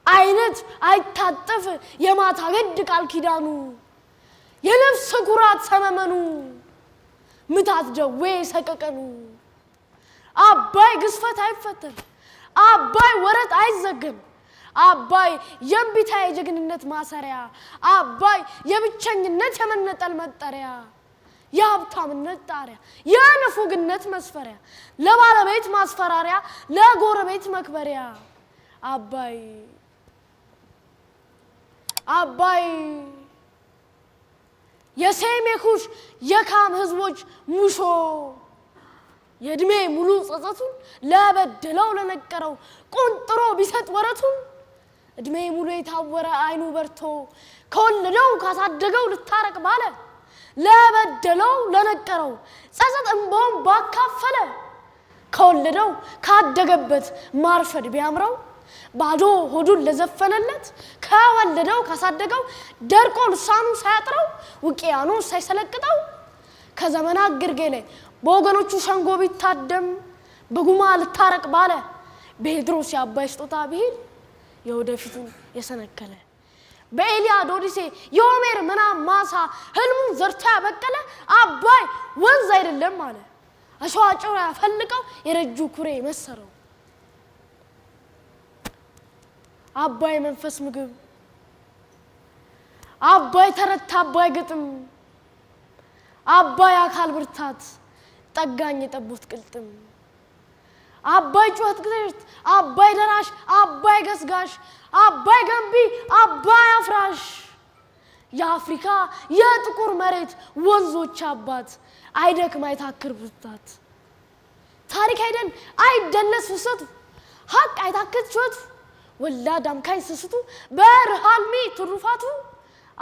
አይነት አይታጠፍ የማታ ገድ ቃል ኪዳኑ የነፍስ ኩራት ሰመመኑ ምታት ደዌ ሰቀቀኑ አባይ ግዝፈት አይፈተን አባይ ወረት አይዘገም አባይ የእምቢታ የጀግንነት ማሰሪያ አባይ የብቸኝነት የመነጠል መጠሪያ የሀብታምነት ጣሪያ የንፉግነት መስፈሪያ ለባለቤት ማስፈራሪያ ለጎረቤት መክበሪያ አባይ አባይ የሴም የኩሽ የካም ህዝቦች ሙሾ የእድሜ ሙሉ ጸጸቱን ለበደለው ለነቀረው ቁንጥሮ ቢሰጥ ወረቱን እድሜ ሙሉ የታወረ አይኑ በርቶ ከወለደው ካሳደገው ልታረቅ ባለ ለበደለው ለነቀረው ጸጸት እንባውን ባካፈለ ከወለደው ካደገበት ማርፈድ ቢያምረው ባዶ ሆዱን ለዘፈነለት ከወለደው ካሳደገው ደርቆ ልሳኑ ሳያጥረው ውቅያኖስ ሳይሰለቅጠው ከዘመናት ግርጌ ላይ በወገኖቹ ሸንጎ ቢታደም በጉማ ልታረቅ ባለ በሄድሮስ የአባይ ስጦታ ቢሄድ የወደፊቱን የሰነከለ በኤልያድ ኦዲሴ የሆሜር ምናም ማሳ ህልሙን ዘርታ ያበቀለ አባይ ወንዝ አይደለም አለ አሸዋ ጭራ ያፈልቀው የረጁ ኩሬ መሰረው አባይ መንፈስ ምግብ አባይ ተረት አባይ ግጥም አባይ አካል ብርታት ጠጋኝ የጠቡት ቅልጥም አባይ ጩኸት ግርት አባይ ደራሽ አባይ ገስጋሽ አባይ ገንቢ አባይ አፍራሽ የአፍሪካ የጥቁር መሬት ወንዞች አባት አይደክም አይታክር ብርታት ታሪክ አይደል አይደለስ ፍሰቱ ሀቅ አይታክት ጩኸቱ ወላድ አምካኝ ስስቱ በርሃልሚ ትሩፋቱ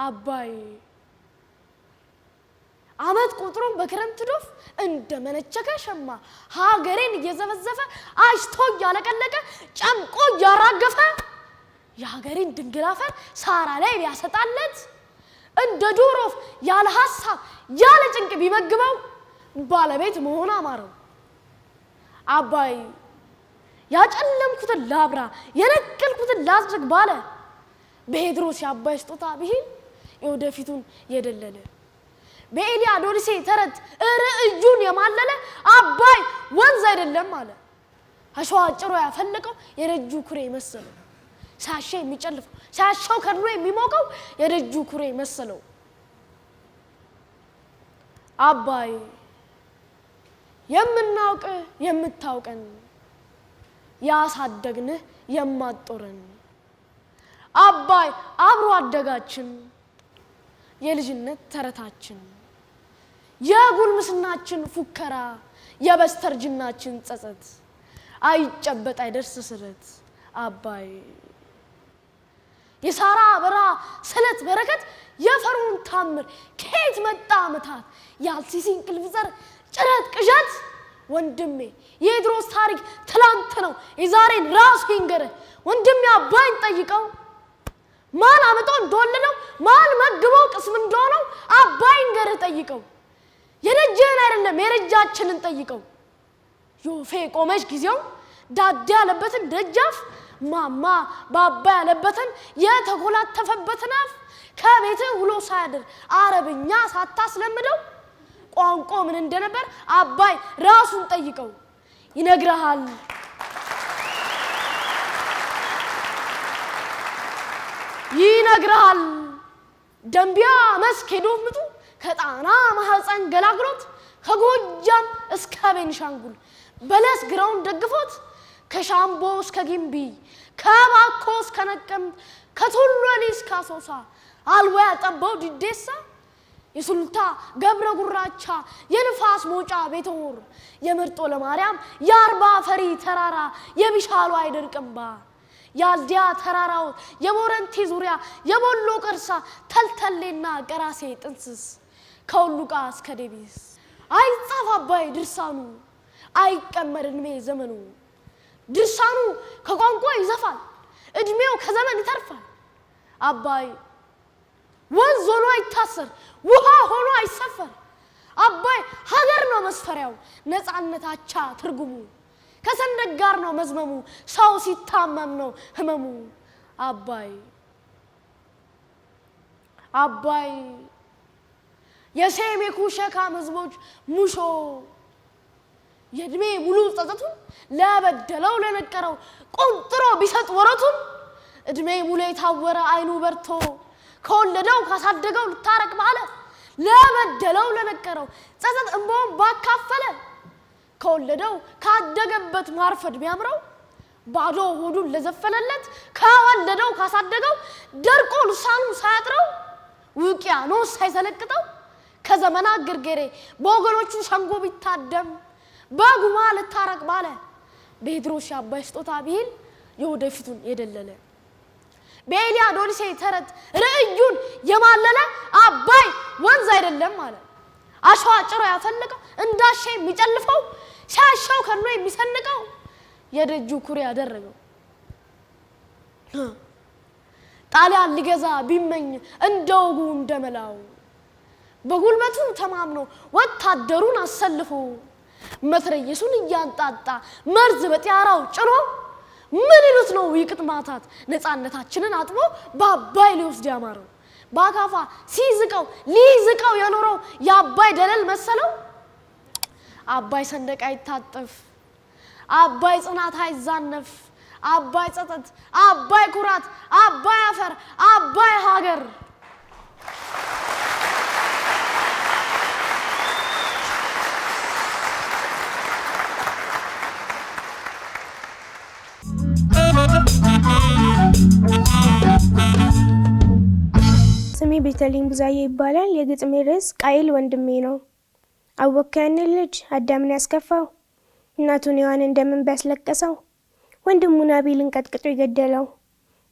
አባይ አመት ቁጥሩን በክረምት ዶፍ እንደመነቸከ ሸማ ሀገሬን እየዘፈዘፈ አሽቶ ያለቀለቀ ጨምቆ ያራገፈ የሀገሬን ድንግላፈር ሳራ ላይ ቢያሰጣለት እንደ ዶሮፍ ያለ ሐሳብ ያለ ጭንቅ ቢመግበው ባለቤት መሆን አማረው አባይ ያጨለምኩትን ላብራ የነቀልኩትን ላዝርግ ባለ በሄድሮስ የአባይ ስጦታ ቢሄድ የወደፊቱን የደለለ በኤልያድ ኦዲሴ ተረት ርዕዩን የማለለ አባይ ወንዝ አይደለም አለ አሸዋ ጭሮ ያፈለቀው የረጁ ኩሬ መሰለው ሳሻ የሚጨልፈው ሳሻው ከድሮ የሚሞቀው የረጁ ኩሬ መሰለው አባይ የምናውቅ የምታውቀን ያሳደግንህ የማጦረን አባይ አብሮ አደጋችን የልጅነት ተረታችን የጉልምስናችን ፉከራ የበስተርጅናችን ጸጸት አይጨበጥ አይደርስ ስለት አባይ የሳራ በራ ስለት በረከት የፈርዖን ታምር ከየት መጣ መታት ያልሲሲን ቅልፍ ዘር ጭረት ቅዠት ወንድሜ የድሮስ ታሪክ ትላንት ነው የዛሬን ራሱ ይንገረ ወንድሜ አባይን ጠይቀው ማን አመጣ እንደወለደው ማን መግበው ቅስም እንደሆነው አባይን ገረ ጠይቀው የረጀን አይደለም የረጃችንን ጠይቀው ዮፌ ቆመሽ ጊዜው ዳዳ ያለበትን ደጃፍ ማማ ባባ ያለበትን የተኮላተፈበትን አፍ ከቤት ውሎ ሳያድር አረብኛ ሳታስለምደው ቋንቋ ምን እንደነበር አባይ ራሱን ጠይቀው ይነግርሃል ይነግራል ደምቢያ መስከዶ ምጡ ከጣና ማህፀን ገላግሎት ከጎጃም እስከ ቤንሻንጉል በለስ ግራውን ደግፎት ከሻምቦ እስከ ግምቢ ከባኮ እስከ ነቀምት ከቱሉሊ እስከ አሶሳ አልዋ ያጠባው ዲዴሳ የሱልታ ገብረ ጉራቻ የንፋስ ሞጫ ቤተወር የመርጦ ለማርያም የአርባ ፈሪ ተራራ የቢሻሉ አይደርቅምባ ያልዲያ ተራራው የሞረንቲ ዙሪያ የቦሎ ቀርሳ ተልተሌና ቀራሴ ጥንስስ ከሁሉቃ እስከ ደቢስ አይጻፍ አባይ ድርሳኑ አይቀመር እድሜ ዘመኑ ድርሳኑ ከቋንቋ ይዘፋል እድሜው ከዘመን ይተርፋል አባይ ወንዝ ሆኖ አይታሰር ውሃ ሆኖ አይሰፈር አባይ ሀገር ነው መስፈሪያው ነፃነታቻ ትርጉሙ ከሰንደቅ ጋር ነው መዝመሙ ሰው ሲታመም ነው ህመሙ አባይ የሴሜኩ ሸካም ህዝቦች ሙሾ የድሜ ሙሉ ጸጸቱን ለበደለው ለነቀረው ቆንጥሮ ቢሰጥ ወረቱን እድሜ ሙሉ የታወረ አይኑ በርቶ ከወለደው ካሳደገው ልታረቅ ባለ ለበደለው ለነቀረው ጸጸት እንባውን ባካፈለ ከወለደው ካደገበት ማርፈድ ቢያምረው ባዶ ሆዱን ለዘፈነለት ከወለደው ካሳደገው ደርቆ ልሳኑ ሳያጥረው ውቅያኖስ ሳይሰለቅጠው ከዘመና ግርጌሬ በወገኖቹ ሸንጎ ቢታደም በጉማ ልታረቅ ባለ በሄድሮሽ አባይ ስጦታ ቢል የወደፊቱን የደለለ በኤልያ ዶሊሴ ተረት ርዕዩን የማለለ አባይ ወንዝ አይደለም ማለት አሸዋ ጭሮ ያፈለቀው እንዳሸ የሚጨልፈው ሻሻው ከኖ የሚሰንቀው የደጁ ኩሪ ያደረገው ጣሊያን ሊገዛ ቢመኝ እንደውጉ እንደመላው በጉልበቱ ተማምኖ ወታደሩን አሰልፎ መትረየሱን እያንጣጣ መርዝ በጢያራው ጭኖ ምን ይሉት ነው ይቅጥማታት ነፃነታችንን አጥቦ በአባይ ሊወስድ ያማረው ባካፋ ሲዝቀው ሊዝቀው የኖረው የአባይ ደለል መሰለው አባይ ሰንደቅ አይታጠፍ አባይ ጽናት አይዛነፍ አባይ ጸጸት አባይ ኩራት አባይ አፈር አባይ ሀገር
ስሜ ቤተልሔም ብዛዬ ይባላል። የግጥሜ ርዕስ ቃይል ወንድሜ ነው። አወከ ያንን ልጅ አዳምን ያስከፋው እናቱን ሔዋን እንደምን ቢያስለቀሰው ወንድሙን አቤልን ቀጥቅጦ የገደለው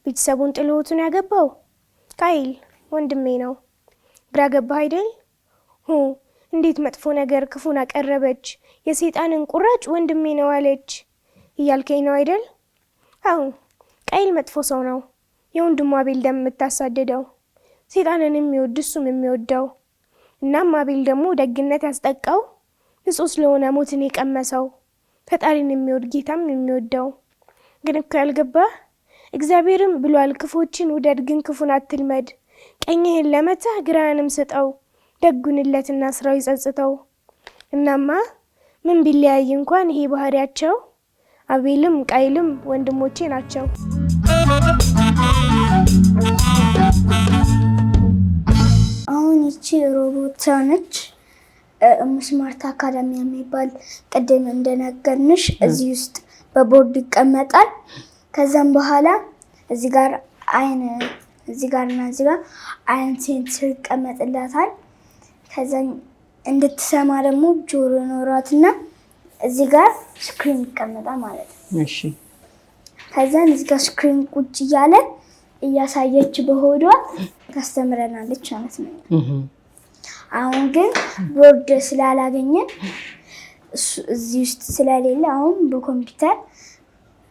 ቤተሰቡን ጥሎቱን ያገባው ቃይል ወንድሜ ነው። ግራ ገባህ አይደል? እንዴት መጥፎ ነገር ክፉን አቀረበች የሰይጣንን ቁራጭ ወንድሜ ነው አለች እያልከኝ ነው አይደል? አዎ ቃይል መጥፎ ሰው ነው። የወንድሙ አቤል ደም የምታሳደደው ሰይጣንን የሚወድ እሱም የሚወደው እናም አቤል ደግሞ ደግነት ያስጠቃው ንጹህ ስለሆነ ሞትን የቀመሰው ፈጣሪን የሚወድ ጌታም የሚወደው ግን እኮ ያልገባህ እግዚአብሔርም ብሏል ክፎችን ውደድ ግን ክፉን አትልመድ ቀኝህን ለመታህ ግራህንም ስጠው ደጉንለትና ስራው ይጸጽተው እናማ ምን ቢለያይ እንኳን ይሄ ባህሪያቸው አቤልም ቃይልም ወንድሞቼ ናቸው።
አሁን እቺ ሮቦት ነች ስማርት አካዳሚ የሚባል ቀደም እንደነገርንሽ እዚህ ውስጥ በቦርድ ይቀመጣል። ከዛም በኋላ እዚህ ጋር አይን እዚህ ጋርና እዚህ ጋር አይን ሴንሰር ይቀመጥላታል። ከዛም እንድትሰማ ደግሞ ጆሮ ኖራትና እዚህ ጋር ስክሪን ይቀመጣል ማለት ነው።
እሺ
ከዛን እዚህ ጋር ስክሪን ቁጭ እያለ እያሳየች በሆዷ ታስተምረናለች ማለት ነው። አሁን ግን ቦርድ ስላላገኘን እዚህ ውስጥ ስለሌለ አሁን በኮምፒውተር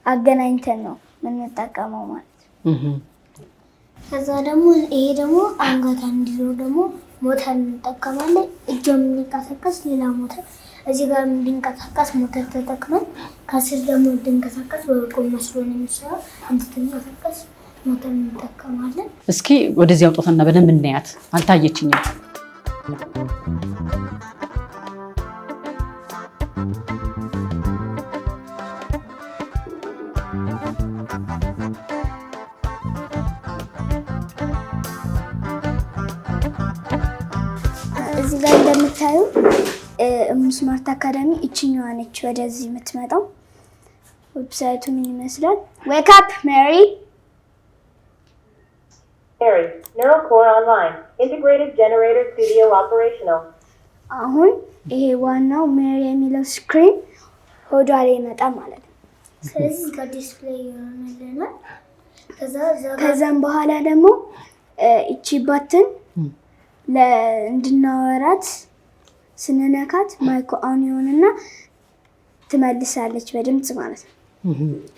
አገናኝተን ነው የምንጠቀመው ማለት ነው።
ከዛ ደግሞ ይሄ ደግሞ አንገት እንዲዞር ደግሞ ሞተር እንጠቀማለን። እጅም እንዲንቀሳቀስ ሌላ ሞተር እዚህ ጋር እንዲንቀሳቀስ ሞተር ተጠቅመን ከስር ደግሞ እንዲንቀሳቀስ በቆም መስሎ ነው የሚሰራው እንድትንቀሳቀስ ሞተር እንጠቀማለን።
እስኪ ወደዚህ አውጣትና በደንብ እናያት። አልታየችኝም።
እንደምታዩ ስማርት አካዳሚ እችኛዋ ነች ወደዚህ የምትመጣው። ዌብሳይቱ ምን ይመስላል? ዌክ አፕ ሜሪ
NeuroCore Online Integrated Generator Studio Operational።
አሁን ይሄ ዋናው ሜሪ የሚለው ስክሪን ሆዷ ላይ ይመጣል ማለት ነው።
ስለዚህ ከዲስፕሌይ ይሆንልናል።
ከዛም በኋላ ደግሞ እቺ ባትን እንድናወራት ስንነካት ማይክ ኦን ይሆንና ትመልሳለች በድምጽ ማለት ነው።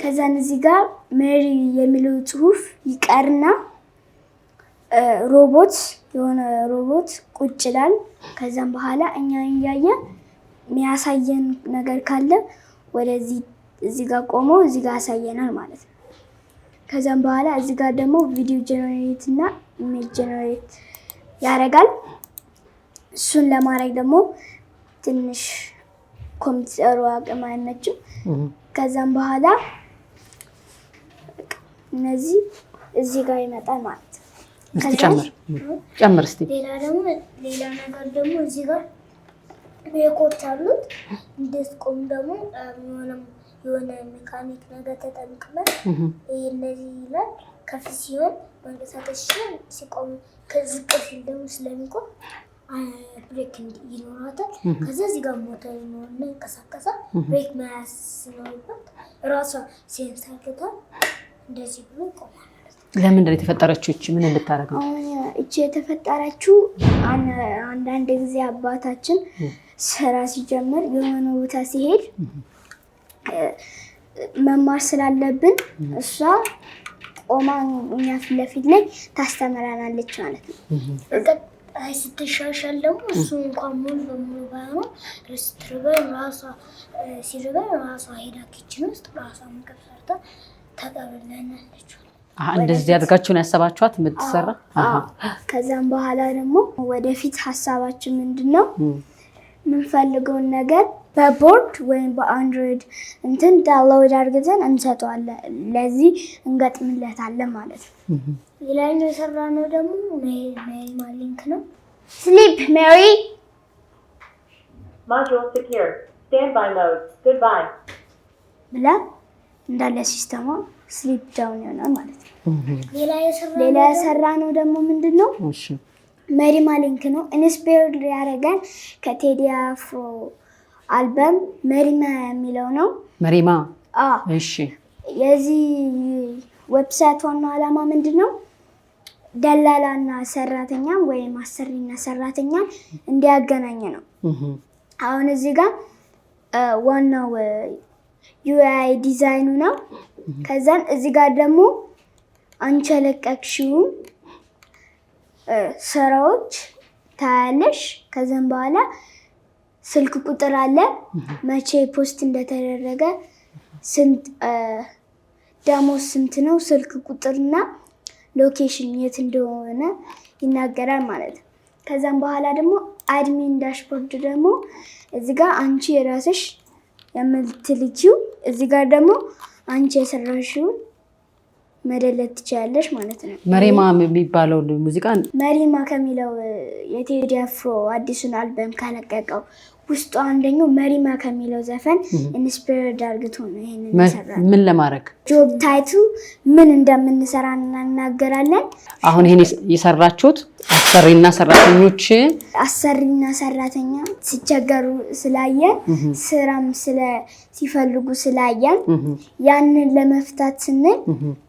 ከዛን እዚህ ጋር ሜሪ የሚለው ጽሁፍ ይቀርና የሆነ ሮቦት ቁጭ ይላል። ከዛም በኋላ እኛ እያየ የሚያሳየን ነገር ካለ ወደዚህ እዚህ ጋር ቆሞ እዚህ ጋር ያሳየናል ማለት ነው። ከዛም በኋላ እዚህ ጋር ደግሞ ቪዲዮ ጀነሬት እና ኢሜጅ ጀነሬት ያደርጋል። እሱን ለማድረግ ደግሞ ትንሽ ኮምፒውተሩ አቅም አይመችም። ከዛም በኋላ እነዚህ እዚህ ጋር ይመጣል ማለት ነው።
ጨምር እስቲ።
ሌላ ነገር ደግሞ እዚህ ጋር ቤኮች አሉት። እንደስቆም ደግሞ የሆነ ሜካኒክ ነገር ተጠቅመን እነዚህ ይላል። ከፍ ሲሆን መንቀሳቀስ ሲሆን ሲቆም ከዝቅ ሲል ደግሞ ስለሚቆም ብሬክ ይኖራታል። ከዛ እዚህ ጋር ሞተር ይኖርና ይንቀሳቀሳል። ብሬክ መያዝ ሲኖርበት ራሷ ሴንስ አድርጎታል። እንደዚህ ብሎ ይቆማል።
ለምንድን ነው የተፈጠረችው? እቺ ምን እንድታረግ ነው?
እቺ የተፈጠረችው አንዳንድ ጊዜ አባታችን ስራ ሲጀምር የሆነ ቦታ ሲሄድ መማር ስላለብን እሷ ቆማ እኛ ፊት ለፊት ላይ ታስተምረናለች ማለት ነው።
ስትሻሻል ደግሞ እሱ እንኳን ሙሉ በሙሉ ባይሆን ስትርበን ራሷ ሲርበን ራሷ ሄዳ ኪችን ውስጥ ራሷ ምግብ ሰርታ ታቀርብልናለች።
እንደዚህ አድርጋችሁን ያሰባችኋት የምትሰራ?
ከዛም በኋላ ደግሞ ወደፊት ሀሳባችን ምንድነው? የምንፈልገውን ነገር በቦርድ ወይም በአንድሮይድ ዳውንሎድ አድርገን እንሰጠዋለን። ለዚህ እንገጥምለታለን ማለት ነው።
ሌላኛው የሰራነው ደግሞ ሜሪ ሊንክ ነው።
ስሊፕ ሜሪ
Module secure. Standby mode. Goodbye.
ብላ እንዳለ ሲስተማ ስሊፕ ዳውን ይሆናል ማለት ነው።
ሌላ
የሰራነው ደግሞ ምንድነው? መሪማ ሊንክ ነው። ኢንስፓየርድ ያደረገን ከቴዲ አፍሮ አልበም መሪማ የሚለው ነው።
መሪማ? እሺ።
የዚህ ዌብሳይት ዋናው ዓላማ ምንድነው? ደላላና ሰራተኛ ወይም አሰሪና ሰራተኛ እንዲያገናኝ ነው። አሁን እዚህ ጋር ዋናው ዩአይ ዲዛይኑ ነው። ከዛን እዚህ ጋር ደግሞ አንቺ የለቀቅሽውን ስራዎች ታያለሽ። ከዛም በኋላ ስልክ ቁጥር አለ፣ መቼ ፖስት እንደተደረገ፣ ደሞዝ ስንት ነው፣ ስልክ ቁጥርና ሎኬሽን የት እንደሆነ ይናገራል ማለት ነው። ከዛም በኋላ ደግሞ አድሚን ዳሽቦርድ ደግሞ እዚህ ጋር አንቺ የራስሽ የምትልኪው፣ እዚህ ጋር ደግሞ አንቺ የሰራሽውን መደለት ትችላለሽ ማለት ነው።
መሪማ የሚባለው ሙዚቃ
መሪማ ከሚለው የቴዲ አፍሮ አዲሱን አልበም ካለቀቀው ውስጡ አንደኛው መሪማ ከሚለው ዘፈን ኢንስፓየርድ አድርጎ ነው ይሄንን ይሰራል።
ምን ለማድረግ
ጆብ ታይቱ ምን እንደምንሰራ እናናገራለን።
አሁን ይሄን የሰራችሁት አሰሪና ሰራተኛ ሲቸገሩ ስላየን ስራም ሲፈልጉ ስላየን ያንን ለመፍታት ስንል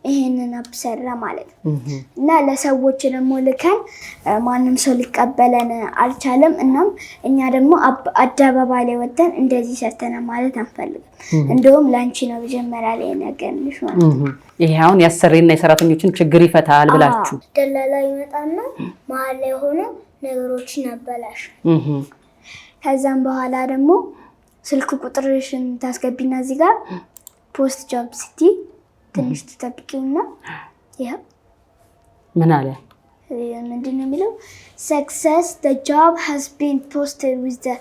ይሄንን አብሰራ ማለት ነው። እና ለሰዎች ደግሞ ልከን ማንም ሰው ሊቀበለን አልቻለም። እናም እኛ ደግሞ አደባባይ ላይ ወጥተን እንደዚህ ሰርተናል ማለት አንፈልግም። እንደውም ላንቺ ነው መጀመሪያ ላይ ነገርልሽ ማለት ነው። ይሄ አሁን የአሰሪና የሰራተኞችን ችግር ይፈታል ብላችሁ
ደላላ ይመጣና መሀል ላይ ሆኖ ነገሮችን ያበላሽ።
ከዛም በኋላ ደግሞ ስልክ ቁጥርሽን ታስገቢና እዚህ ጋር ፖስት ጆብ ሲቲ ትንሽ ተጠብቂውና ይሄ
ምን አለ?
ምንድን ነው የሚለው? success the job has been posted with the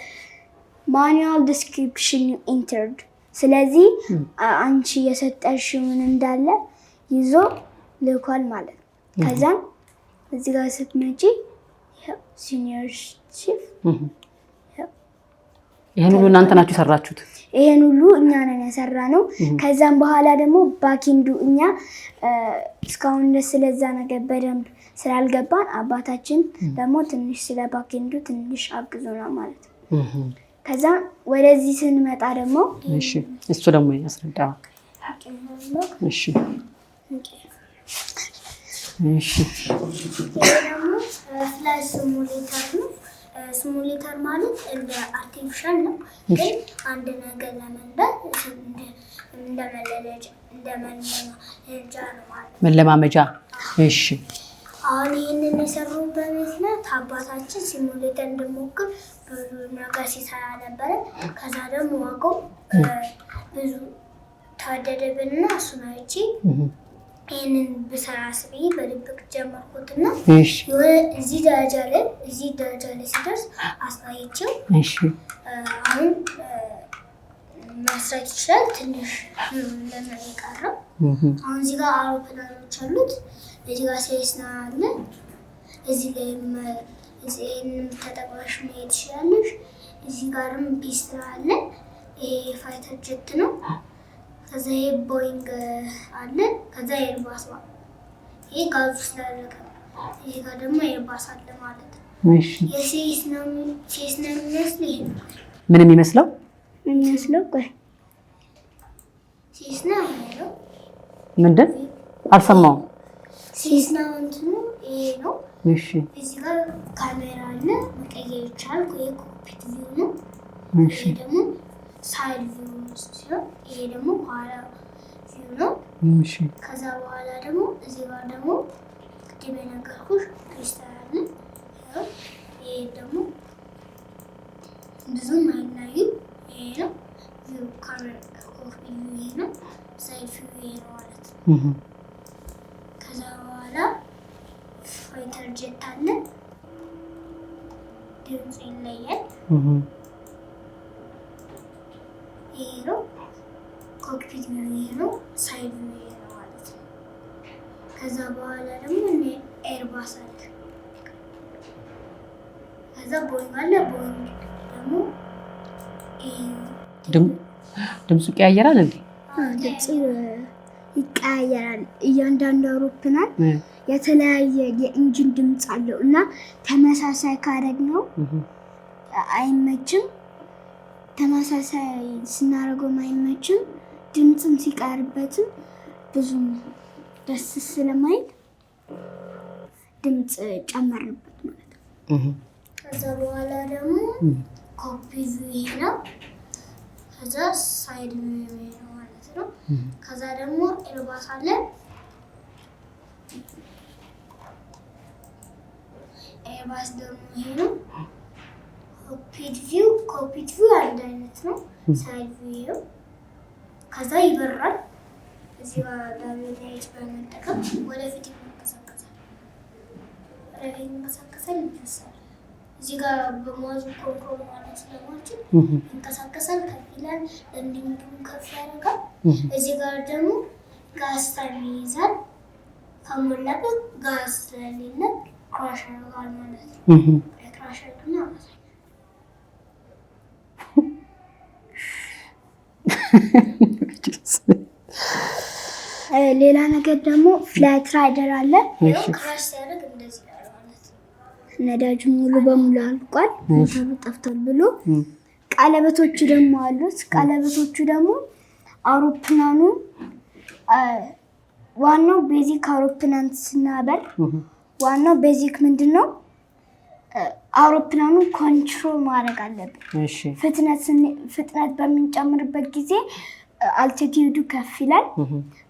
manual description you entered። ስለዚህ አንቺ የሰጠሽውን እንዳለ ይዞ ልኳል ማለት ነው። ከዛም እዚህ ጋር ስትመጪ ሲኒየር ቺፍ
ይሄን ሁሉ እናንተ ናችሁ ሰራችሁት?
ይሄን ሁሉ እኛ ነን የሰራነው። ከዛም በኋላ ደግሞ ባኪንዱ እኛ እስካሁን ደስ ስለዛ ነገር በደንብ ስላልገባን አባታችን ደግሞ ትንሽ ስለ ባኪንዱ ትንሽ አግዞናል ማለት ነው። ከዛ ወደዚህ ስንመጣ ደግሞ
እሺ እሱ ደግሞ ያስረዳ። እሺ እሺ
ደግሞ ፍላይ ሲሙሌተር ነው። ሲሙሌተር ማለት እንደ አርቲፊሻል ነው፣ ግን አንድ ነገር ለመንበር እንደመለማመጃ ነው ማለት ነው።
መለማመጃ። እሺ
አሁን ይህንን የሰሩበት ምክንያት አባታችን ሲሙሌተር እንድሞክር ብዙ ነገር ሲሰራ ነበረ። ከዛ ደግሞ ዋጋው ብዙ ተወደደብንና እሱን አይቼ ይህንን ብሰራ ስብዬ በድብቅ ጀመርኩትና እዚህ ደረጃ ላይ ሲደርስ አሳይቼው አሁን መስራት ይችላል። ትንሽ ለምን የቀረው አሁን እዚህ ጋር አውሮፕላኖች አሉት። እዚህ ጋር ሴስና አለ። እዚህ ላይ ይህንን ተጠቅመሽ መሄድ ትችላለሽ። እዚህ ጋርም ፒስትራ አለ። ይሄ ፋይተር ጀት ነው። ከዛ ይሄ ቦይንግ አለ። ከዛ ኤርባስ ነው። ይሄ ጋዙ ስላለቀ እዚህ ጋር ደግሞ ኤርባስ አለ ማለት ነው። የሴስና የሚመስለው ይሄ ነው።
ምን የሚመስለው?
ቆይ
ሴስና ነው
ምንድን? አልሰማሁም።
ሴስና እንትኑ ይሄ ነው።
እሺ
እዚህ ጋር ካሜራ አለ፣ መቀየር ይቻላል። ይሄ ኮክፒት ቪው ነው።
እሺ
ይሄ ደግሞ ሳይድ ቪው ሲሆን ይሄ ደግሞ ኋላ ቪው ነው።
እሺ
ከዛ በኋላ ደግሞ እዚህ ጋር ደግሞ ቅድም የነገርኩሽ ክሪስታል አለ። ይሄ ደግሞ ብዙም አይናይም። ይሄ ነው ቪው ካሜራ ኮክፒት ቪው ይሄ ነው። ሳይድ ቪው ይሄ ነው ማለት ነው። ከዛ በኋላ ፋይተር ጀት አለ። ድምፁ ይለያል። ይሄ ነው ኮክፒት ቪው ይሄ ነው። ሳይድ ቪው ይሄ ነው ማለት ነው። ከዛ በኋላ ደግሞ ኤርባስ አለ። ከዛ ቦይንግ አለ። ቦይንግ ደግሞ
ድምፁ ይቀያየራል እንዴ?
ድምፁ ይቀያየራል። እያንዳንዱ አውሮፕላን የተለያየ የኢንጂን ድምፅ አለው እና ተመሳሳይ ካደረግነው አይመችም። ተመሳሳይ ስናደርገው አይመችም። ድምፅም ሲቀርበትም ብዙም ደስ ስለማይል ድምፅ ጨመርበት ማለት ነው።
ከዛ በኋላ ደግሞ ኮክፒት ቪው ይሄ ነው። ከዛ ሳይድ ቪው ይሄ ነው ማለት ነው። ከዛ ደግሞ ኤርባስ አለ። ኤርባስ ደግሞ ይሄ ነው። ኮክፒት ቪው አንድ አይነት ነው። ሳይድ ቪው ከዛ ይበራል። እዚህ ጋር ዳብሊውኤች በመጠቀም ወደፊት ይንቀሳቀሳል፣ ይነሳል። እዚህ ጋር በመዋዙ ኮንትሮል ማለት ስለማችል ይንቀሳቀሳል፣ ከፍ ይላል፣ እንዲሁም ከፍ ያደርጋል። እዚህ ጋር ደግሞ ጋዝ ታይም ይይዛል። ከሞላበት ጋዝ ስለሌለ ክራሽ ያደርጋል ማለት ነው። ክራሽ ያደርግና
ሌላ ነገር ደግሞ ፍላይት ራይደር አለ።
ክራሽ ሲያደርግ እንደዚህ ያለ ማለት ነው።
ነዳጁ ሙሉ በሙሉ አልቋል፣ ሞተሩ ጠፍቷል ብሎ ቀለበቶቹ ደግሞ አሉት። ቀለበቶቹ ደግሞ አውሮፕላኑ ዋናው ቤዚክ አውሮፕላን ስናበር ዋናው ቤዚክ ምንድን ነው? አውሮፕላኑ ኮንትሮል ማድረግ አለብን። ፍጥነት በምንጨምርበት ጊዜ አልቲቲዩዱ ከፍ ይላል።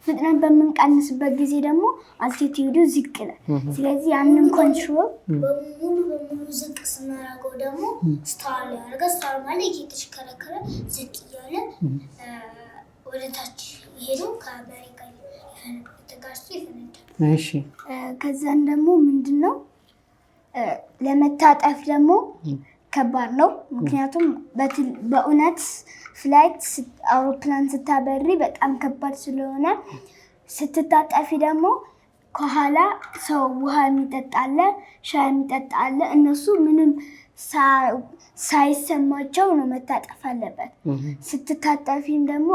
ፍጥነት በምንቀንስበት ጊዜ ደግሞ አልቲቲዩዱ ዝቅ ይላል። ስለዚህ ያንን ኮንትሮል
በሙሉ ዝቅ ስናደርገው ደግሞ ስታር ያደርጋል። ስታር ማለት እየተሽከረከረ ዝቅ እያለ ወደታች ሄዶ ከአሜሪካ ተጋጭቶ ይፈነዳል።
ከዛን ደግሞ ምንድን ነው ለመታጠፍ ደግሞ ከባድ ነው። ምክንያቱም በእውነት ፍላይት አውሮፕላን ስታበሪ በጣም ከባድ ስለሆነ ስትታጠፊ ደግሞ ከኋላ ሰው ውሃ የሚጠጣ አለ፣ ሻይ የሚጠጣ አለ። እነሱ ምንም ሳይሰማቸው ነው መታጠፍ አለበት። ስትታጠፊም ደግሞ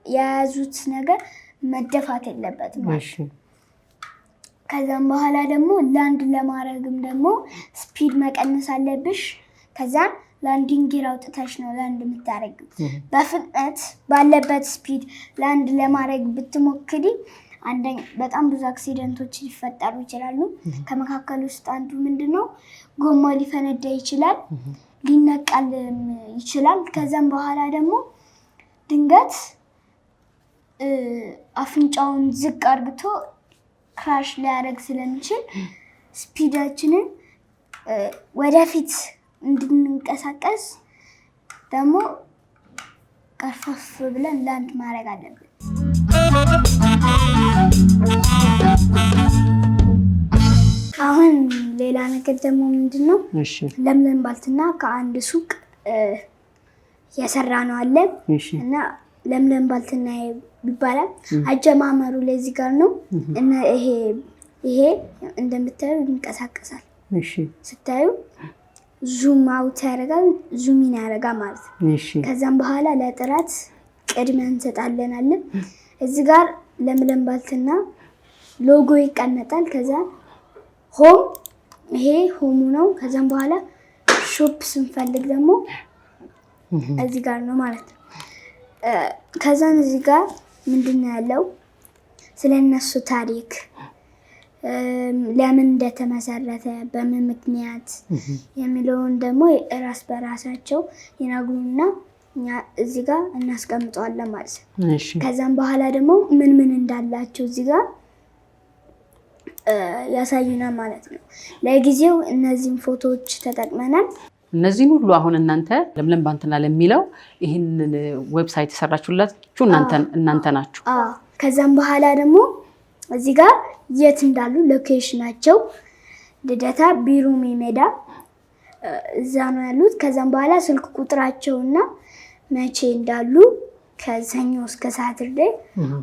የያዙት ነገር መደፋት የለበትም ማለት ነው። ከዛም በኋላ ደግሞ ላንድ ለማድረግም ደግሞ ስፒድ መቀነስ አለብሽ። ከዛም ላንዲንግ ጊር አውጥተሽ ነው ላንድ የምታደርጊው። በፍጥነት ባለበት ስፒድ ላንድ ለማድረግ ብትሞክሪ አንደኛ በጣም ብዙ አክሲደንቶች ሊፈጠሩ ይችላሉ። ከመካከል ውስጥ አንዱ ምንድነው ጎማ ሊፈነዳ ይችላል፣ ሊነቀል ይችላል። ከዛም በኋላ ደግሞ ድንገት አፍንጫውን ዝቅ አድርግቶ ክራሽ ሊያደርግ ስለሚችል ስፒዳችንን ወደፊት እንድንንቀሳቀስ ደግሞ ቀርፈፍ ብለን ላንድ ማድረግ አለብን። አሁን ሌላ ነገር ደግሞ ምንድነው ለምለም ባልትና ከአንድ ሱቅ የሰራ ነው አለ እና ለምለም ባልትና ይባላል። አጀማመሩ ለዚህ ጋር ነው እና ይሄ እንደምታዩ ይንቀሳቀሳል። ስታዩ ዙም አውት ያደርጋል፣ ዙም ኢን ያደርጋል ማለት ነው። ከዛም በኋላ ለጥራት ቅድሚያ እንሰጣለን አለ። እዚህ ጋር ለምለም ባልትና ሎጎ ይቀመጣል። ከዛ ሆም ይሄ ሆሙ ነው። ከዛም በኋላ ሾፕ ስንፈልግ ደግሞ እዚህ ጋር ነው ማለት ነው። ከዛን እዚህ ጋር ምንድነው ያለው ስለነሱ ታሪክ ለምን እንደተመሰረተ በምን ምክንያት የሚለውን ደግሞ ራስ በራሳቸው ይነግሩና እኛ እዚህ ጋር እናስቀምጠዋለን ማለት ነው። ከዛም በኋላ ደግሞ ምን እንዳላቸው እዚህ ጋር ያሳዩናል ማለት ነው። ለጊዜው እነዚህን ፎቶዎች ተጠቅመናል።
እነዚህን ሁሉ አሁን እናንተ ለምለም ባንትና ለሚለው ይህንን ዌብሳይት የሰራችሁላችሁ እናንተ ናችሁ?
ከዛም በኋላ ደግሞ እዚህ ጋር የት እንዳሉ ሎኬሽናቸው ልደታ ቢሩሚ ሜዳ እዛ ነው ያሉት። ከዛም በኋላ ስልክ ቁጥራቸውና መቼ እንዳሉ ከሰኞ እስከ ሳተርዴይ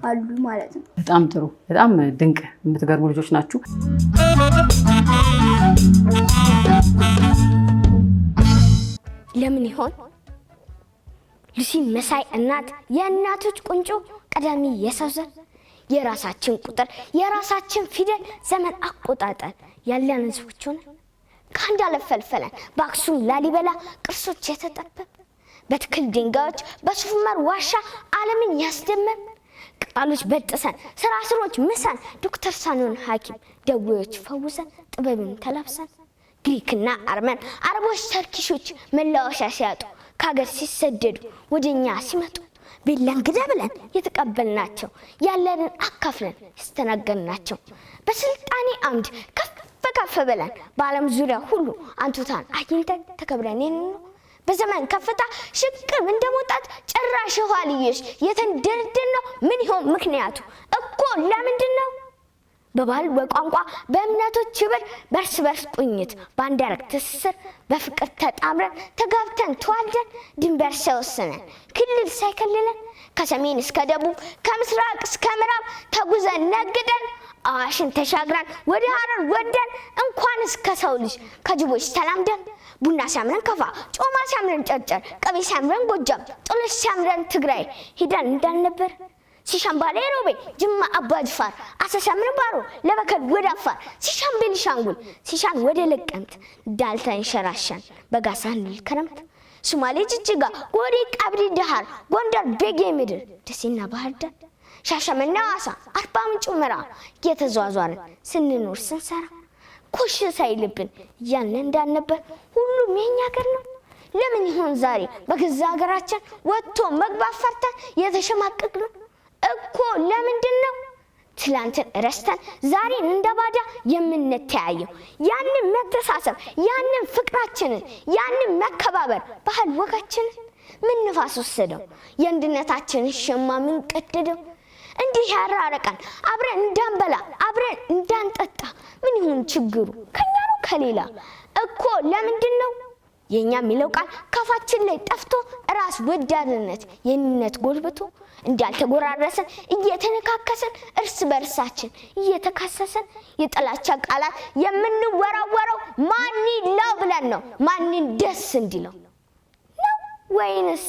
አሉ ማለት ነው።
በጣም ጥሩ፣ በጣም ድንቅ የምትገርሙ ልጆች ናችሁ።
ለምን ይሆን ሉሲ መሳይ እናት የእናቶች ቁንጮ ቀዳሚ የሰው ዘር የራሳችን ቁጥር የራሳችን ፊደል ዘመን አቆጣጠር ያለን ህዝቦች ሆነ ከአንድ አለፈልፈለን በአክሱም ላሊበላ ቅርሶች የተጠበበ በትክል ድንጋዮች በሱፍ ዑመር ዋሻ ዓለምን ያስደመም ቃሎች በጥሰን ስራስሮች ምሰን ዶክተር ሳኖን ሐኪም ደዌዎች ፈውሰን ጥበብን ተላብሰን ግሪክና አርመን አረቦች ተርኪሾች መላወሻ ሲያጡ ከሀገር ሲሰደዱ ወደኛ ሲመጡ ቤለን ግዳ ብለን የተቀበልናቸው ያለንን አካፍለን ያስተናገድናቸው በስልጣኔ አምድ ከፍ ብለን በዓለም ዙሪያ ሁሉ አንቱታን አግኝተን ተከብረን ነው በዘመን ከፍታ ሽቅብ እንደሞጣት ጭራሽ ኋልየሽ የተንደረደን ነው። ምን ይሆን ምክንያቱ እኮ ለምንድን ነው? በባህል በቋንቋ በእምነቶች ህብር በርስ በርስ ቁኝት በአንድ ያረግ ትስስር በፍቅር ተጣምረን ተጋብተን ተዋልደን ድንበር ሳይወስነን ክልል ሳይከልለን ከሰሜን እስከ ደቡብ ከምስራቅ እስከ ምዕራብ ተጉዘን ነግደን አዋሽን ተሻግረን ወደ ሀረር ወደን እንኳንስ ከሰው ልጅ ከጅቦች ተላምደን ቡና ሲያምረን ከፋ ጮማ ሲያምረን ጨርጨር ቅቤ ሲያምረን ጎጃም ጥሎሽ ሲያምረን ትግራይ ሄደን እንዳልነበር ሲሻን ባሌ ሮቤ ጅማ አባጅፋር አሰሻምን ባሮ ለበከል ወደ አፋር ሲሻን ቤኒሻንጉል ሲሻን ወደ ለቀምት ዳልተን ሸራሸን በጋሳን ከረምት ሶማሌ ጅጅጋ ጎዴ ቀብሪ ዳሃር ጎንደር ቤጌ ምድር ደሴና ባህር ዳር ሻሸመኔ ሐዋሳ አርባ ምንጭ ምራ የተዟዟርን ስንኖር ስንሰራ ኮሽ ሳይልብን ያንን እንዳልነበር ሁሉም የኛ ሀገር ነው። ለምን ይሆን ዛሬ በገዛ ሀገራችን ወጥቶ መግባት ፈርተን የተሸማቀቅነው እኮ ለምንድን ነው? ትላንትን ረስተን ዛሬን እንደባዳ የምንተያየው ያንን መተሳሰብ ያንን ፍቅራችንን ያንን መከባበር ባህል ወጋችንን ምን ንፋስ ወሰደው የአንድነታችንን ሸማ ምን ቀደደው እንዲህ ያራረቀን አብረን እንዳንበላ አብረን እንዳንጠጣ ምን ይሁን ችግሩ ከኛ ነው ከሌላ እኮ ለምንድን ነው የኛ የሚለው ቃል ካፋችን ላይ ጠፍቶ ራስ ወዳድነት የኔነት ጎልብቶ እንዳልተጎራረሰን እየተነካከሰን እርስ በርሳችን እየተካሰሰን የጥላቻ ቃላት የምንወራወረው ማን ይላው ብለን ነው ማንን ደስ እንዲለው ነው ወይንስ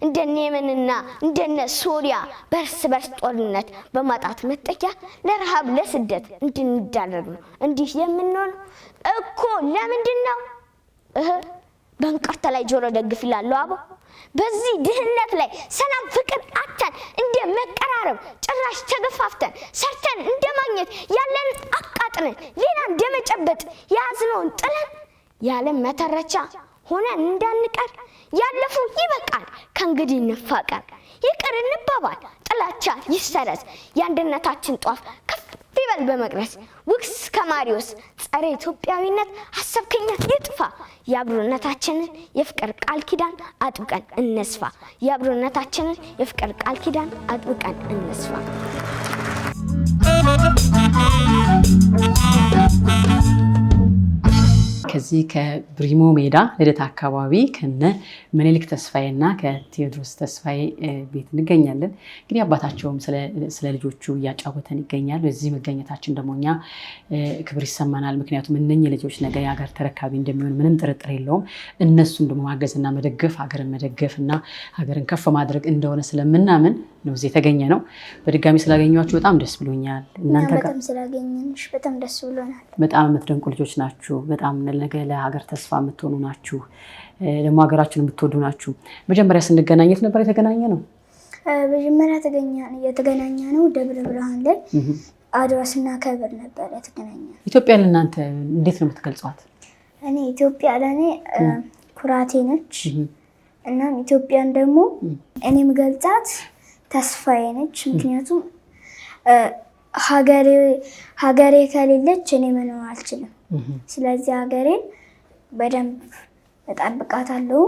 እንደነ የመንና እንደነ ሶሪያ በርስ በርስ ጦርነት በማጣት መጠቂያ ለረሃብ ለስደት እንድንዳረግ ነው እንዲህ የምንሆን እኮ ለምንድን ነው በእንቅርት ላይ ጆሮ ደግፍ ይላሉ አቦ በዚህ ድህነት ላይ ሰላም ፍቅር አጥተን እንደ መቀራረብ ጭራሽ ተገፋፍተን ሰርተን እንደማግኘት ያለን አቃጥነን ሌላ እንደመጨበጥ ያዝነውን ጥለን ያለ መተረቻ ሆነን እንዳንቀር ያለፈው ይበቃል ከእንግዲህ እንፋቀር ይቅር እንባባል ጥላቻ ይሰረዝ የአንድነታችን ጧፍ ከፍ ይበል በመቅረስ ውክስ ከማሪዎስ ጸረ ኢትዮጵያዊነት ሐሰብከኛ ይጥፋ የአብሮነታችንን የፍቅር ቃል ኪዳን አጥብቀን እንስፋ የአብሮነታችንን የፍቅር ቃል ኪዳን አጥብቀን እንስፋ
ከዚህ ከብሪሞ ሜዳ ልደታ አካባቢ ከነ ምኒልክ ተስፋዬና ከቴዎድሮስ ተስፋዬ ቤት እንገኛለን። እንግዲህ አባታቸውም ስለ ልጆቹ እያጫወተን ይገኛል። በዚህ መገኘታችን ደግሞ እኛ ክብር ይሰማናል። ምክንያቱም እነኚህ ልጆች ነገ የሀገር ተረካቢ እንደሚሆን ምንም ጥርጥር የለውም። እነሱን ደግሞ ማገዝና መደገፍ ሀገርን መደገፍና ሀገርን ከፍ ማድረግ እንደሆነ ስለምናምን ነው እዚህ የተገኘ ነው። በድጋሚ ስላገኘኋችሁ በጣም ደስ ብሎኛል። እናንተ
በጣም ስላገኘንሽ በጣም ደስ ብሎናል።
በጣም የምትደንቁ ልጆች ናችሁ። በጣም ነገ ለሀገር ተስፋ የምትሆኑ ናችሁ። ደግሞ ሀገራችሁን የምትወዱ ናችሁ። መጀመሪያ ስንገናኝ የት ነበር የተገናኘ ነው?
መጀመሪያ የተገናኘ ነው ደብረ ብርሃን ላይ አድዋ ስናከብር ነበር የተገናኘ።
ኢትዮጵያ ለእናንተ እንዴት ነው የምትገልጿት?
እኔ ኢትዮጵያ ለእኔ ኩራቴ ነች። እናም ኢትዮጵያን ደግሞ እኔ የምገልጻት ተስፋዬ ነች። ምክንያቱም ሀገሬ ከሌለች እኔ መኖር አልችልም። ስለዚህ ሀገሬን በደንብ እጠብቃታለሁ፣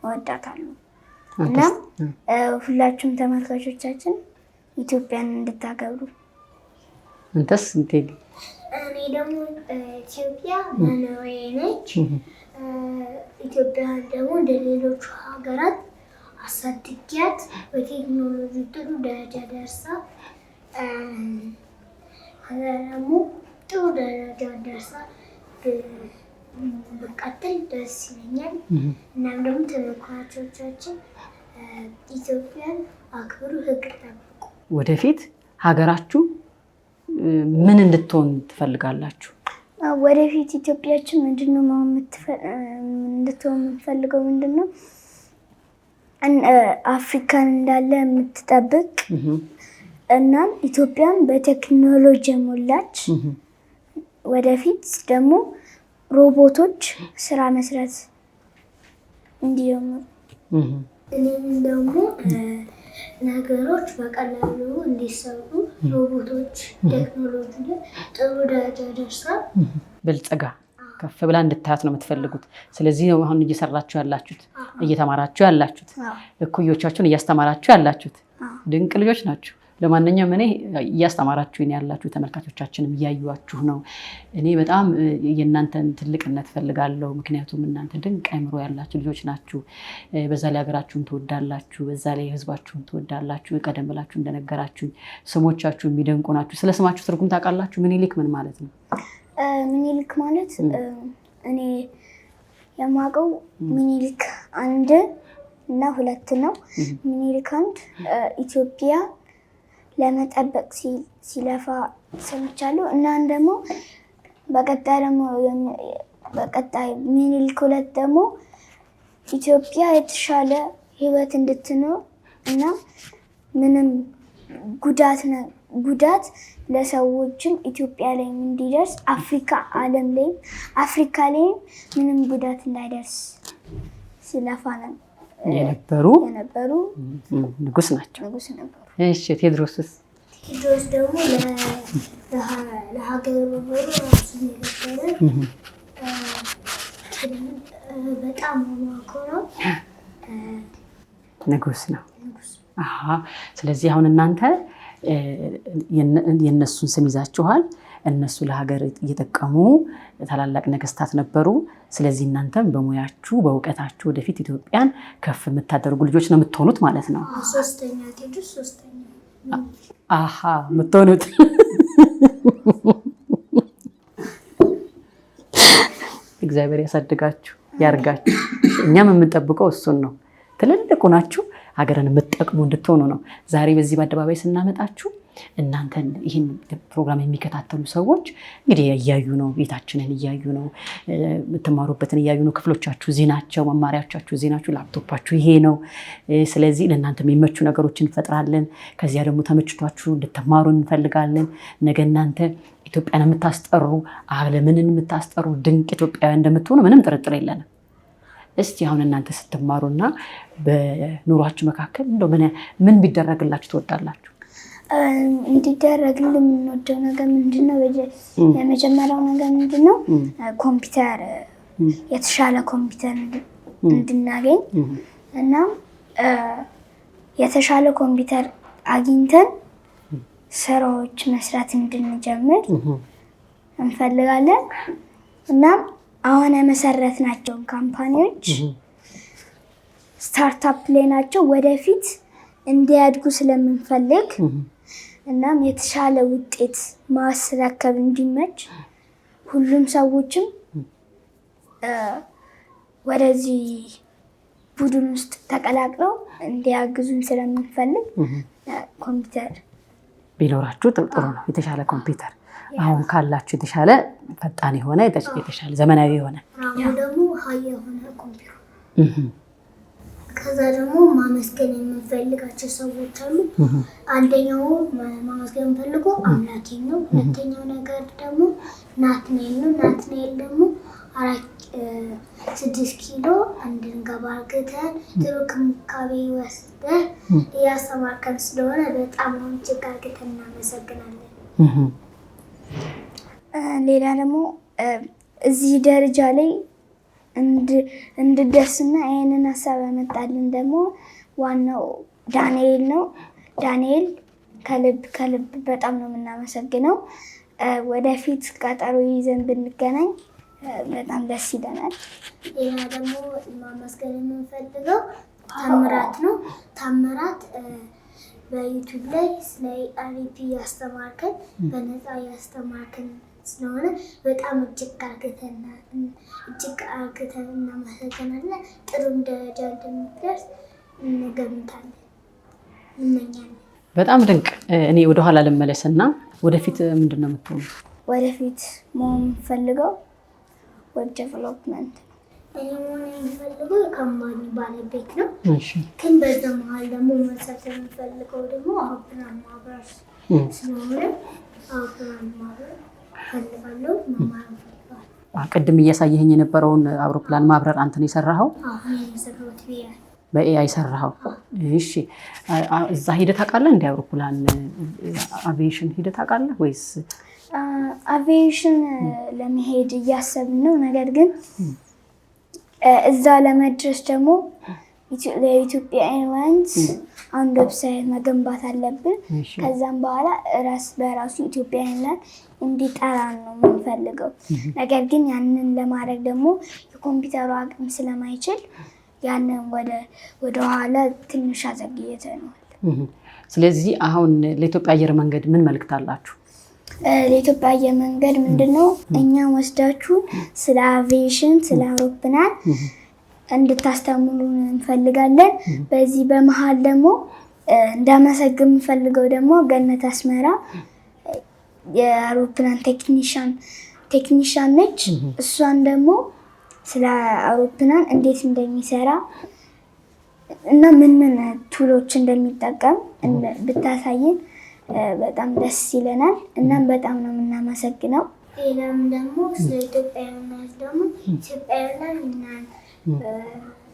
እወዳታለሁ። እና ሁላችሁም ተመልካቾቻችን ኢትዮጵያን እንድታከብሩ።
አንተስ እንዴት?
እኔ ደግሞ ኢትዮጵያ መኖሪያዬ ነች። ኢትዮጵያ ደግሞ እንደ ሌሎቹ ሀገራት አሳድጊያት በቴክኖሎጂ ጥሩ ደረጃ ደርሳ ደግሞ ጥሩ ደረጃ ደርሳ ብቀጥል ደስ ይለኛል። እናም ደግሞ ተመልካቾቻችን ኢትዮጵያን አክብሩ፣ ሕግ ጠብቁ።
ወደፊት ሀገራችሁ ምን እንድትሆን ትፈልጋላችሁ?
ወደፊት ኢትዮጵያችን ምንድነው እንድትሆን የምትፈልገው? ምንድነው አፍሪካን እንዳለ የምትጠብቅ እናም ኢትዮጵያን በቴክኖሎጂ የሞላች ወደፊት ደግሞ ሮቦቶች ስራ መስራት እንዲጀምሩ
እኔም ደግሞ ነገሮች በቀላሉ እንዲሰሩ ሮቦቶች ቴክኖሎጂ ጥሩ ደረጃ ደርሳ
በልጽጋ ከፍ ብላ እንድታያት ነው የምትፈልጉት። ስለዚህ አሁን እየሰራችሁ ያላችሁት እየተማራችሁ ያላችሁት እኩዮቻችሁን እያስተማራችሁ ያላችሁት ድንቅ ልጆች ናችሁ። ለማንኛውም እኔ እያስተማራችሁኝ ያላችሁ ተመልካቾቻችንም እያዩአችሁ ነው። እኔ በጣም የእናንተን ትልቅነት ፈልጋለሁ። ምክንያቱም እናንተ ድንቅ አእምሮ ያላችሁ ልጆች ናችሁ። በዛ ላይ ሀገራችሁን ትወዳላችሁ፣ በዛ ላይ ህዝባችሁን ትወዳላችሁ። ቀደም ብላችሁ እንደነገራችሁ ስሞቻችሁ የሚደንቁ ናችሁ። ስለ ስማችሁ ትርጉም ታውቃላችሁ? ምኒልክ ምን ማለት ነው?
ምኒልክ ማለት እኔ የማውቀው ምኒልክ 1 እና 2 ነው። ምኒልክ 1 ኢትዮጵያ ለመጠበቅ ሲለፋ ሰምቻለሁ። እና ደግሞ በቀጣይ ምኒልክ 2 ደግሞ ኢትዮጵያ የተሻለ ህይወት እንድትኖር እና ምንም ጉዳት ለሰዎችም ኢትዮጵያ ላይ እንዲደርስ አፍሪካ ላይ ምንም ጉዳት እንዳይደርስ ሲለፋ
የነበሩ ንጉስ ናቸው። እሺ ቴዎድሮስስ?
ቴዎድሮስ ደግሞ ለሀገር በሙሉ ራሱን የገበረ በጣም ማኮረው
ንጉስ ነው። ስለዚህ አሁን እናንተ የነሱን ስም ይዛችኋል። እነሱ ለሀገር እየጠቀሙ ታላላቅ ነገስታት ነበሩ። ስለዚህ እናንተም በሙያችሁ በእውቀታችሁ ወደፊት ኢትዮጵያን ከፍ የምታደርጉ ልጆች ነው የምትሆኑት ማለት ነው።
ሶስተኛ ቴዎድሮስ ሶስተኛ
የምትሆኑት እግዚአብሔር ያሳድጋችሁ ያርጋችሁ። እኛም የምንጠብቀው እሱን ነው። ትልልቁ ናችሁ፣ ሀገርን የምትጠቅሙ እንድትሆኑ ነው። ዛሬ በዚህ በአደባባይ ስናመጣችሁ እናንተን ይህን ፕሮግራም የሚከታተሉ ሰዎች እንግዲህ እያዩ ነው፣ ቤታችንን እያዩ ነው፣ የምትማሩበትን እያዩ ነው። ክፍሎቻችሁ እዚህ ናቸው፣ መማሪያዎቻችሁ እዚህ ናቸው፣ ላፕቶፓችሁ ይሄ ነው። ስለዚህ ለእናንተ የሚመቹ ነገሮችን እንፈጥራለን። ከዚያ ደግሞ ተመችቷችሁ እንድትማሩ እንፈልጋለን። ነገ እናንተ ኢትዮጵያን የምታስጠሩ ዓለምን የምታስጠሩ ድንቅ ኢትዮጵያውያን እንደምትሆኑ ምንም ጥርጥር የለንም። እስቲ አሁን እናንተ ስትማሩና በኑሯችሁ መካከል እንደው ምን ቢደረግላችሁ ትወዳላችሁ?
እንዲደረግልን የምንወደው ነገር ምንድነው? የመጀመሪያው ነገር ምንድነው? ኮምፒውተር፣ የተሻለ ኮምፒውተር እንድናገኝ እና የተሻለ ኮምፒውተር አግኝተን ስራዎች መስራት እንድንጀምር እንፈልጋለን። እናም አሁን የመሰረትናቸውን ካምፓኒዎች ስታርታፕ ላይ ናቸው፣ ወደፊት እንዲያድጉ ስለምንፈልግ እናም የተሻለ ውጤት ማስረከብ እንዲመች ሁሉም ሰዎችም ወደዚህ ቡድን ውስጥ ተቀላቅለው እንዲያግዙን ስለምንፈልግ ኮምፒውተር
ቢኖራችሁ ጥሩ ነው። የተሻለ ኮምፒውተር አሁን ካላችሁ የተሻለ ፈጣን የሆነ የተሻለ ዘመናዊ የሆነ
ደግሞ ሀይ የሆነ ኮምፒውተር። ከዛ ደግሞ ማመስገን የምንፈልጋቸው ሰዎች አሉ። አንደኛው ማመስገን የምንፈልገው አምላኬ ነው። ሁለተኛው ነገር ደግሞ ናትናኤል ነው። ናትናኤል ደግሞ 6 ኪሎ እንድንገባ አድርገን ጥሩ ክምካቤ ወስደን እያስተማርከን ስለሆነ በጣም እጅግ አድርገን እናመሰግናለን።
ሌላ ደግሞ እዚህ ደረጃ ላይ እንድደርስና ይህንን ሀሳብ ያመጣልን ደግሞ ዋናው ዳንኤል ነው። ዳንኤል ከልብ በጣም ነው የምናመሰግነው። ወደፊት ቀጠሮ ይዘን ብንገናኝ በጣም ደስ ይለናል።
ሌላ ደግሞ ማመስገን የምንፈልገው ታምራት ነው። ታምራት በዩቲዩብ ላይ ስለ አሪፒ ያስተማርከን በነፃ ያስተማርከን ስለሆነ በጣም እጅግ አርግተን እናመሰግናለን። ጥሩም ደረጃ እንደምትደርስ እንገምታለን፣ እንመኛለን።
በጣም ድንቅ። እኔ ወደኋላ ልመለስና ወደፊት ምንድን ነው የምትሆኑ?
ወደፊት መሆን የምፈልገው ዌብ ዴቨሎፕመንት ነው።
እኔ መሆን የምፈልገው የካምፓኒ ባለቤት ነው። ግን በዛ መሀል ደግሞ መሳተፍ የምፈልገው ደግሞ አውሮፕላን ማብረር ስለሆነ አውሮፕላን ማብረር ፈልጋለሁ፣ መማር ፈልጋለሁ።
ቅድም እያሳየኸኝ የነበረውን አውሮፕላን ማብረር አንተ ነው የሰራኸው? በኤአይ ሰራኸው? እሺ። እዛ ሂደህ ታውቃለህ? እንደ አውሮፕላን አቪዬሽን ሂደህ ታውቃለህ ወይስ?
አቪዬሽን ለመሄድ እያሰብን ነው። ነገር ግን እዛ ለመድረስ ደግሞ ለኢትዮጵያ ኤርላይንስ አንድ ዌብሳይት መገንባት አለብን። ከዛም በኋላ በራሱ ኢትዮጵያ ኤርላይንስ እንዲጠራን ነው የምንፈልገው። ነገር ግን ያንን ለማድረግ ደግሞ የኮምፒውተሩ አቅም ስለማይችል ያንን ወደ ኋላ ትንሽ አዘግይተነዋል።
ስለዚህ አሁን ለኢትዮጵያ አየር መንገድ ምን መልእክት አላችሁ?
ለኢትዮጵያ አየር መንገድ ምንድነው እኛ ወስዳችሁ ስለ አቪዬሽን ስለ አውሮፕላን እንድታስተምሩን እንፈልጋለን። በዚህ በመሃል ደግሞ እንዳመሰግን የምፈልገው ደግሞ ገነት አስመራ የአውሮፕላን ቴክኒሻን ነች። እሷን ደግሞ ስለ አውሮፕላን እንዴት እንደሚሰራ እና ምን ቱሎች እንደሚጠቀም ብታሳየን በጣም ደስ ይለናል። እናም በጣም ነው የምናመሰግነው።
ሌላም ደግሞ ስለ ኢትዮጵያውያን ደግሞ ኢትዮጵያውያን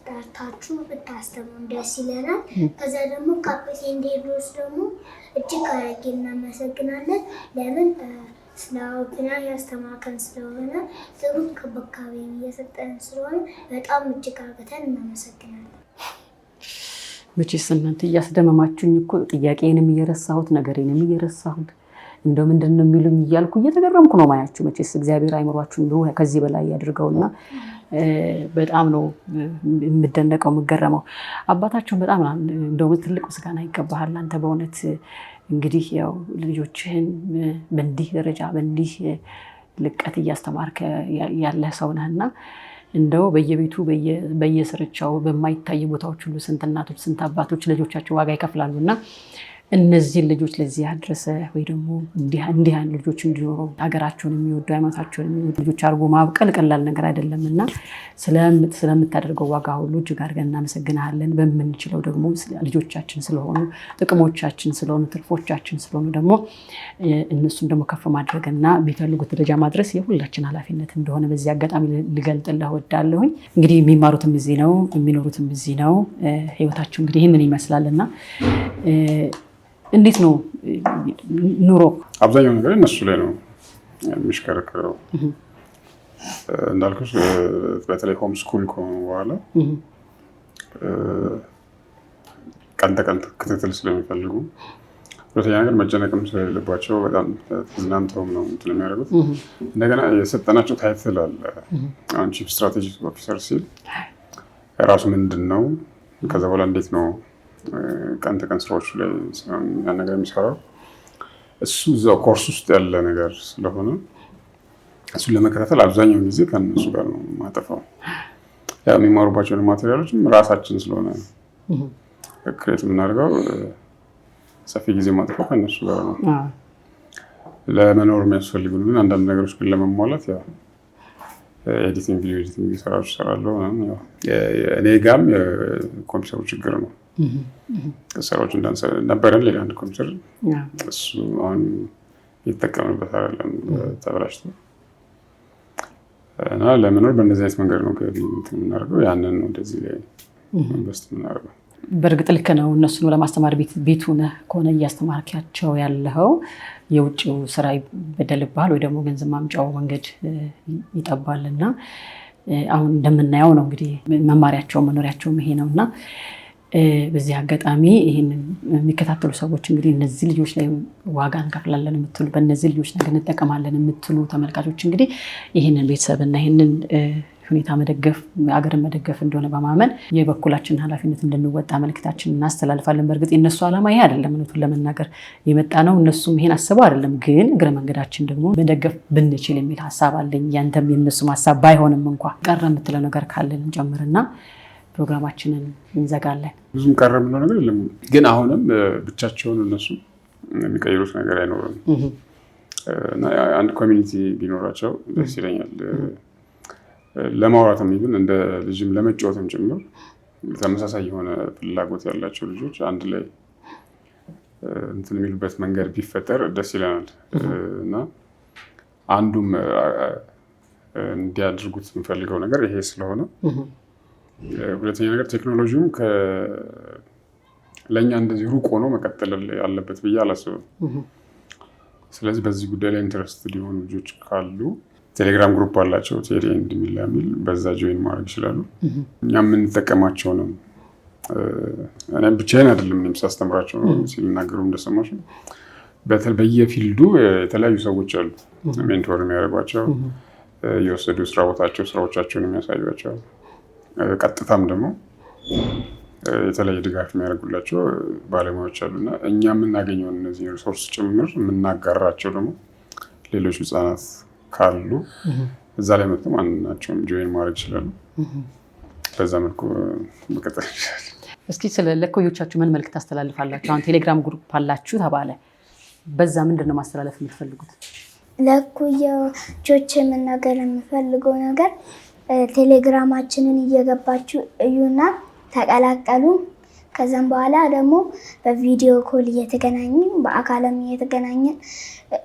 ጠርታችሁ ብታስተምሩ ደስ ይለናል። ከዛ ደግሞ ካፒቴን ቴዎድሮስ ደግሞ እጅግ አድርጌ እናመሰግናለን። ለምን ስለ አውሮፕላን ያስተማርከን ስለሆነ ጥሩ እንክብካቤ እየሰጠን ስለሆነ በጣም እጅግ አድርገን እናመሰግናለን።
መቼስ እናንተ እያስደመማችሁኝ እኮ ጥያቄንም እየረሳሁት ነገሬንም እየረሳሁት እንደው ምንድነው የሚሉኝ እያልኩ እየተገረምኩ ነው ማያችሁ። መቼስ እግዚአብሔር አይምሯችሁን ነው ከዚህ በላይ ያድርገውና በጣም ነው የምደነቀው የምገረመው። አባታችሁን በጣም እንደው ትልቅ ምስጋና ይገባሃል አንተ በእውነት እንግዲህ ያው ልጆችህን በእንዲህ ደረጃ በእንዲህ ልቀት እያስተማርከ ያለ ሰው ነህና እንደው በየቤቱ በየስርቻው በማይታይ ቦታዎች ሁሉ ስንት እናቶች ስንት አባቶች ልጆቻቸው ዋጋ ይከፍላሉና እነዚህን ልጆች ለዚህ ያድረሰ ወይ ደግሞ እንዲህ አይነት ልጆች እንዲኖሩ ሀገራቸውን የሚወዱ ሃይማኖታቸውን የሚወዱ ልጆች አድርጎ ማብቀል ቀላል ነገር አይደለምና ስለምታደርገው ዋጋ ሁሉ እጅግ አድርገን እናመሰግናለን። በምንችለው ደግሞ ልጆቻችን ስለሆኑ ጥቅሞቻችን ስለሆኑ ትርፎቻችን ስለሆኑ ደግሞ እነሱን ደግሞ ከፍ ማድረግና የሚፈልጉት ደረጃ ማድረስ የሁላችን ኃላፊነት እንደሆነ በዚህ አጋጣሚ ልገልጥልህ እወዳለሁኝ። እንግዲህ የሚማሩትም እዚህ ነው የሚኖሩትም እዚህ ነው። ህይወታቸው እንግዲህ ይህንን ይመስላልና እንዴት ነው ኑሮ?
አብዛኛው ነገር እነሱ ላይ ነው የሚሽከረከረው። እንዳልኩሽ በተለይ ሆም ስኩል ከሆኑ በኋላ ቀን ተቀን ክትትል ስለሚፈልጉ፣ ሁለተኛ ነገር መጨነቅም ስለሌለባቸው በጣም ተዝናንተውም ነው እንትን የሚያደርጉት። እንደገና የሰጠናቸው ታይትል አለ። አሁን ቺፍ ስትራቴጂ ኦፊሰር ሲል ራሱ ምንድን ነው፣ ከዛ በኋላ እንዴት ነው ቀን ተቀን ስራዎች ላይ ያን ነገር የሚሰራው፣ እሱ እዛው ኮርስ ውስጥ ያለ ነገር ስለሆነ እሱን ለመከታተል አብዛኛውን ጊዜ ከእነሱ ጋር ነው ማጠፋው። ያው የሚማሩባቸውን ማቴሪያሎችም ራሳችን ስለሆነ ክሬት የምናደርገው ሰፊ ጊዜ ማጠፋው ከእነሱ ጋር ነው። ለመኖር የሚያስፈልጉልን አንዳንድ ነገሮች ግን ለመሟላት ያው ኤዲቲንግ ቪዲዮ ኤዲቲንግ ስራዎች እሰራለሁ። እኔ ጋርም የኮምፒውተሩ ችግር ነው። ስራዎች ነበረን ሌላ አንድ ኮምፒውተር፣ እሱ አሁን እየተጠቀምንበት አይደለም ተበላሽቶ እና ለመኖር በእንደዚህ አይነት መንገድ ነው የምናደርገው። ያንን ነው እንደዚህ ላይ ኢንቨስት የምናደርገው።
በእርግጥ ልክ ነው። እነሱን ለማስተማር ቤቱ ነህ ከሆነ እያስተማርካቸው ያለኸው የውጭው ስራ ይበደልብሃል ወይ ደግሞ ገንዘብ ማምጫው መንገድ ይጠባልና አሁን እንደምናየው ነው እንግዲህ መማሪያቸው መኖሪያቸው ይሄ ነውና በዚህ አጋጣሚ ይሄንን የሚከታተሉ ሰዎች እንግዲህ እነዚህ ልጆች ላይ ዋጋ እንከፍላለን የምትሉ በእነዚህ ልጆች ነገር እንጠቀማለን የምትሉ ተመልካቾች እንግዲህ ይሄንን ቤተሰብና ይሄንን ሁኔታ መደገፍ አገርን መደገፍ እንደሆነ በማመን የበኩላችንን ኃላፊነት እንድንወጣ መልእክታችንን እናስተላልፋለን። በእርግጥ የነሱ ዓላማ ይሄ አይደለም፣ እውነቱን ለመናገር የመጣ ነው። እነሱም ይሄን አስበው አይደለም፣ ግን እግረ መንገዳችን ደግሞ መደገፍ ብንችል የሚል ሀሳብ አለኝ። ያንተም የነሱም ሀሳብ ባይሆንም እንኳ ቀረ የምትለው ነገር ካለን እንጨምርና ፕሮግራማችንን እንዘጋለን።
ብዙም ቀረ የምለው ነገር የለም፣ ግን አሁንም ብቻቸውን እነሱ የሚቀይሩት ነገር አይኖርም እና አንድ ኮሚኒቲ ቢኖራቸው ደስ ይለኛል። ለማውራትም ይሁን እንደ ልጅም ለመጫወትም ጭምር ተመሳሳይ የሆነ ፍላጎት ያላቸው ልጆች አንድ ላይ እንትን የሚሉበት መንገድ ቢፈጠር ደስ ይለናል እና አንዱም እንዲያደርጉት የምፈልገው ነገር ይሄ ስለሆነ፣ ሁለተኛ ነገር ቴክኖሎጂውም ለእኛ እንደዚህ ሩቅ ሆኖ መቀጠል አለበት ብዬ አላስብም። ስለዚህ በዚህ ጉዳይ ላይ ኢንተረስትድ የሆኑ ልጆች ካሉ ቴሌግራም ግሩፕ አላቸው ቴዲ ኤንድ ሚላ የሚል፣ በዛ ጆይን ማድረግ ይችላሉ። እኛ የምንጠቀማቸው ነው። እኔም ብቻዬን አይደለም ሳስተምራቸው ሲናገሩ እንደሰማሽ፣ በየፊልዱ የተለያዩ ሰዎች አሉ ሜንቶር የሚያደርጓቸው፣ እየወሰዱ ስራ ቦታቸው ስራዎቻቸውን የሚያሳዩቸው፣ ቀጥታም ደግሞ የተለያየ ድጋፍ የሚያደርጉላቸው ባለሙያዎች አሉና እኛ የምናገኘውን እነዚህ ሪሶርስ ጭምር የምናጋራቸው ደግሞ ሌሎች ህጻናት ካሉ እዛ ላይ መጥቶ ማንናቸውም ጆይን ማድረግ ይችላሉ። በዛ መልኩ መቀጠል ይችላል።
እስኪ ስለ ለኮዮቻችሁ ምን መልዕክት ታስተላልፋላችሁ? አሁን ቴሌግራም ግሩፕ አላችሁ ተባለ፣ በዛ ምንድን ነው ማስተላለፍ የምትፈልጉት?
ለኮዮች መናገር የምፈልገው ነገር ቴሌግራማችንን እየገባችሁ እዩና ተቀላቀሉ። ከዛም በኋላ ደግሞ በቪዲዮ ኮል እየተገናኘን በአካልም እየተገናኘን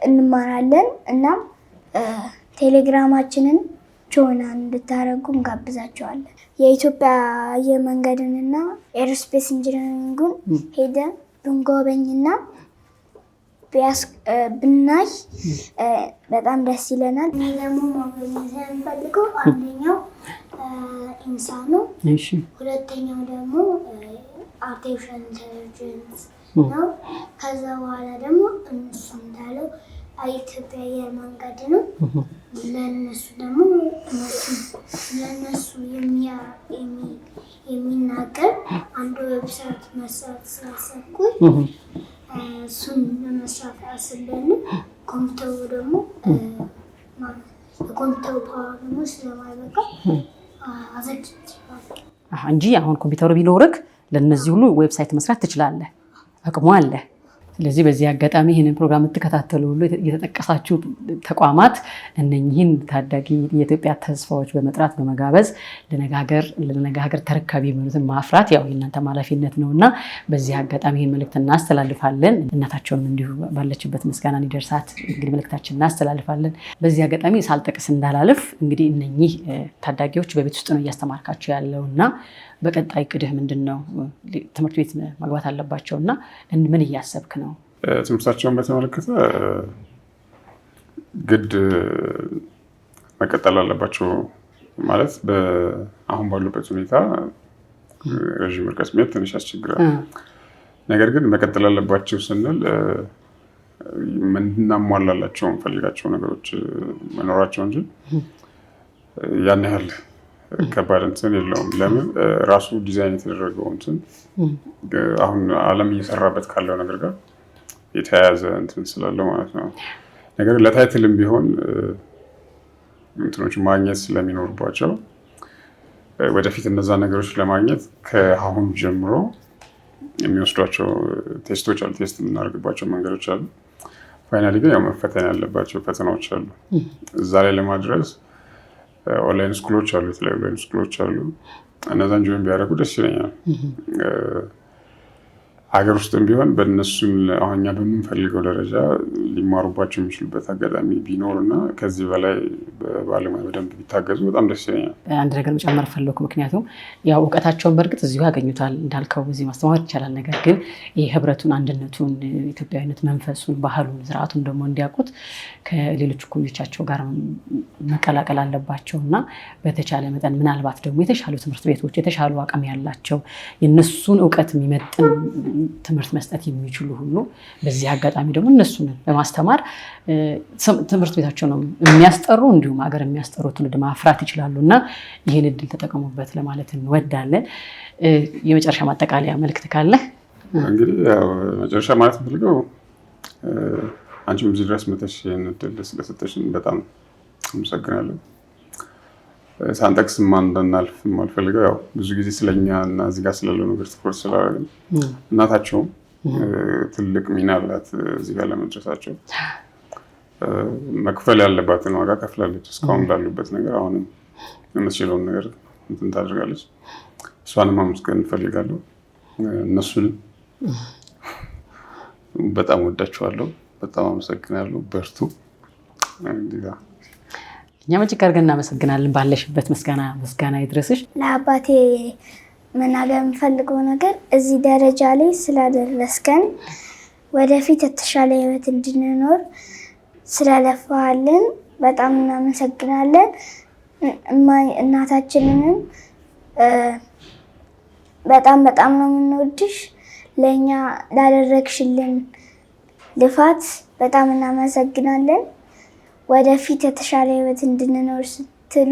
እንማራለን እና ቴሌግራማችንን ጆይን እንድታደርጉ እንጋብዛቸዋለን። የኢትዮጵያ አየር መንገድንና ኤሮስፔስ ኢንጂነሪንጉን ሄደን ብንጎበኝና ብናይ በጣም ደስ ይለናል።
እኔ ደግሞ ማግኘት የምፈልገው አንደኛው ኢንሳ ነው።
እሺ
ሁለተኛው ደግሞ አርቲፊሻል ኢንተለጀንስ ነው። ከዛ በኋላ ደግሞ እነሱ እንዳለው ኢትዮጵያ አየር መንገድ ነው። ለእነሱ ደግሞ ለእነሱ የሚናገር አንድ ዌብሳይት መስራት ስላሰብኩኝ እሱን ለመስራት አስቤያለሁ። ኮምፒውተሩ ደግሞ የኮምፒውተሩ ፓወር ደግሞ ስለማይበቃ አዘግቼዋለሁ
እንጂ አሁን ኮምፒውተሩ ቢኖርክ ለእነዚህ ሁሉ ዌብሳይት መስራት ትችላለህ፣ አቅሙ አለ። ስለዚህ በዚህ አጋጣሚ ይህንን ፕሮግራም የምትከታተሉ ሁሉ የተጠቀሳችሁ ተቋማት እነኚህን ታዳጊ የኢትዮጵያ ተስፋዎች በመጥራት በመጋበዝ ለነገ ተረካቢ የሚሆኑትን ማፍራት ያው የእናንተ ኃላፊነት ነው እና በዚህ አጋጣሚ ይህን መልእክት እናስተላልፋለን። እናታቸውንም እንዲሁ ባለችበት ምስጋና እንዲደርሳት እንግዲህ መልእክታችን እናስተላልፋለን። በዚህ አጋጣሚ ሳልጠቅስ እንዳላልፍ እንግዲህ እነኚህ ታዳጊዎች በቤት ውስጥ ነው እያስተማርካቸው ያለው እና በቀጣይ ቅድህ ምንድን ነው? ትምህርት ቤት መግባት አለባቸው እና ምን እያሰብክ ነው?
ትምህርታቸውን በተመለከተ ግድ መቀጠል አለባቸው ማለት አሁን ባሉበት ሁኔታ ረዥም ርቀት መሄድ ትንሽ ያስቸግራል። ነገር ግን መቀጠል አለባቸው ስንል ምናሟላላቸው እንፈልጋቸው ነገሮች መኖራቸው እንጂ ያን ያህል ከባድ እንትን የለውም። ለምን ራሱ ዲዛይን የተደረገው እንትን አሁን ዓለም እየሰራበት ካለው ነገር ጋር የተያያዘ እንትን ስላለው ማለት ነው። ነገር ለታይትልም ቢሆን እንትኖች ማግኘት ስለሚኖርባቸው ወደፊት እነዛ ነገሮች ለማግኘት ከአሁን ጀምሮ የሚወስዷቸው ቴስቶች አሉ፣ ቴስት የምናደርግባቸው መንገዶች አሉ። ፋይናሊ ግን ያው መፈተን ያለባቸው ፈተናዎች አሉ። እዛ ላይ ለማድረስ ኦንላይን ስኩሎች አሉ፣ የተለያዩ ኦንላይን ስኩሎች አሉ። እነዛን ጆይን ቢያደርጉ ደስ ይለኛል። ሀገር ውስጥም ቢሆን በእነሱም አሁን እኛ በምንፈልገው ደረጃ ሊማሩባቸው የሚችሉበት አጋጣሚ ቢኖር እና ከዚህ በላይ በባለሙያ በደንብ ቢታገዙ በጣም ደስ ይለኛል።
አንድ ነገር መጨመር ፈለኩ። ምክንያቱም ያው እውቀታቸውን በእርግጥ እዚሁ ያገኙታል እንዳልከው እዚህ ማስተማር ይቻላል። ነገር ግን ይህ ህብረቱን፣ አንድነቱን፣ ኢትዮጵያዊነት መንፈሱን፣ ባህሉን፣ ስርዓቱን ደግሞ እንዲያውቁት ከሌሎች እኩዮቻቸው ጋር መቀላቀል አለባቸው እና በተቻለ መጠን ምናልባት ደግሞ የተሻሉ ትምህርት ቤቶች የተሻሉ አቅም ያላቸው የነሱን እውቀት የሚመጥን ትምህርት መስጠት የሚችሉ ሁሉ በዚህ አጋጣሚ ደግሞ እነሱን በማስተማር ትምህርት ቤታቸው ነው የሚያስጠሩ እንዲሁም ሀገር የሚያስጠሩ ትውልድ ማፍራት ይችላሉ እና ይህን እድል ተጠቀሙበት ለማለት እንወዳለን። የመጨረሻ ማጠቃለያ መልእክት ካለ?
እንግዲህ መጨረሻ ማለት ፈልገው አንቺም እዚህ ድረስ መተሽ ይህን እድል ስለሰጠሽን በጣም አመሰግናለሁ። ሳንጠቅስ እንዳናልፍ የማልፈልገው ያው ብዙ ጊዜ ስለኛ እና እዚህ ጋር ስላለው ነገር ትኩረት ስላደረግን እናታቸውም ትልቅ ሚና አላት እዚህ ጋር ለመድረሳቸው። መክፈል ያለባትን ዋጋ ከፍላለች እስካሁን ላሉበት ነገር። አሁንም የምትችለውን ነገር እንትን ታደርጋለች። እሷንም ማመስገን እንፈልጋለሁ። እነሱንም በጣም ወዳቸዋለሁ። በጣም አመሰግናለሁ። በርቱ።
እኛም እጅግ አድርገን እናመሰግናለን። ባለሽበት ምስጋና ይድረስሽ።
ለአባቴ መናገር የምፈልገው ነገር እዚህ ደረጃ ላይ ስላደረስከን ወደፊት የተሻለ ህይወት እንድንኖር ስለለፋልን በጣም እናመሰግናለን። እናታችንንም በጣም ነው የምንወድሽ። ለእኛ ላደረግሽልን ልፋት በጣም እናመሰግናለን። ወደፊት የተሻለ ህይወት እንድንኖር ስትሉ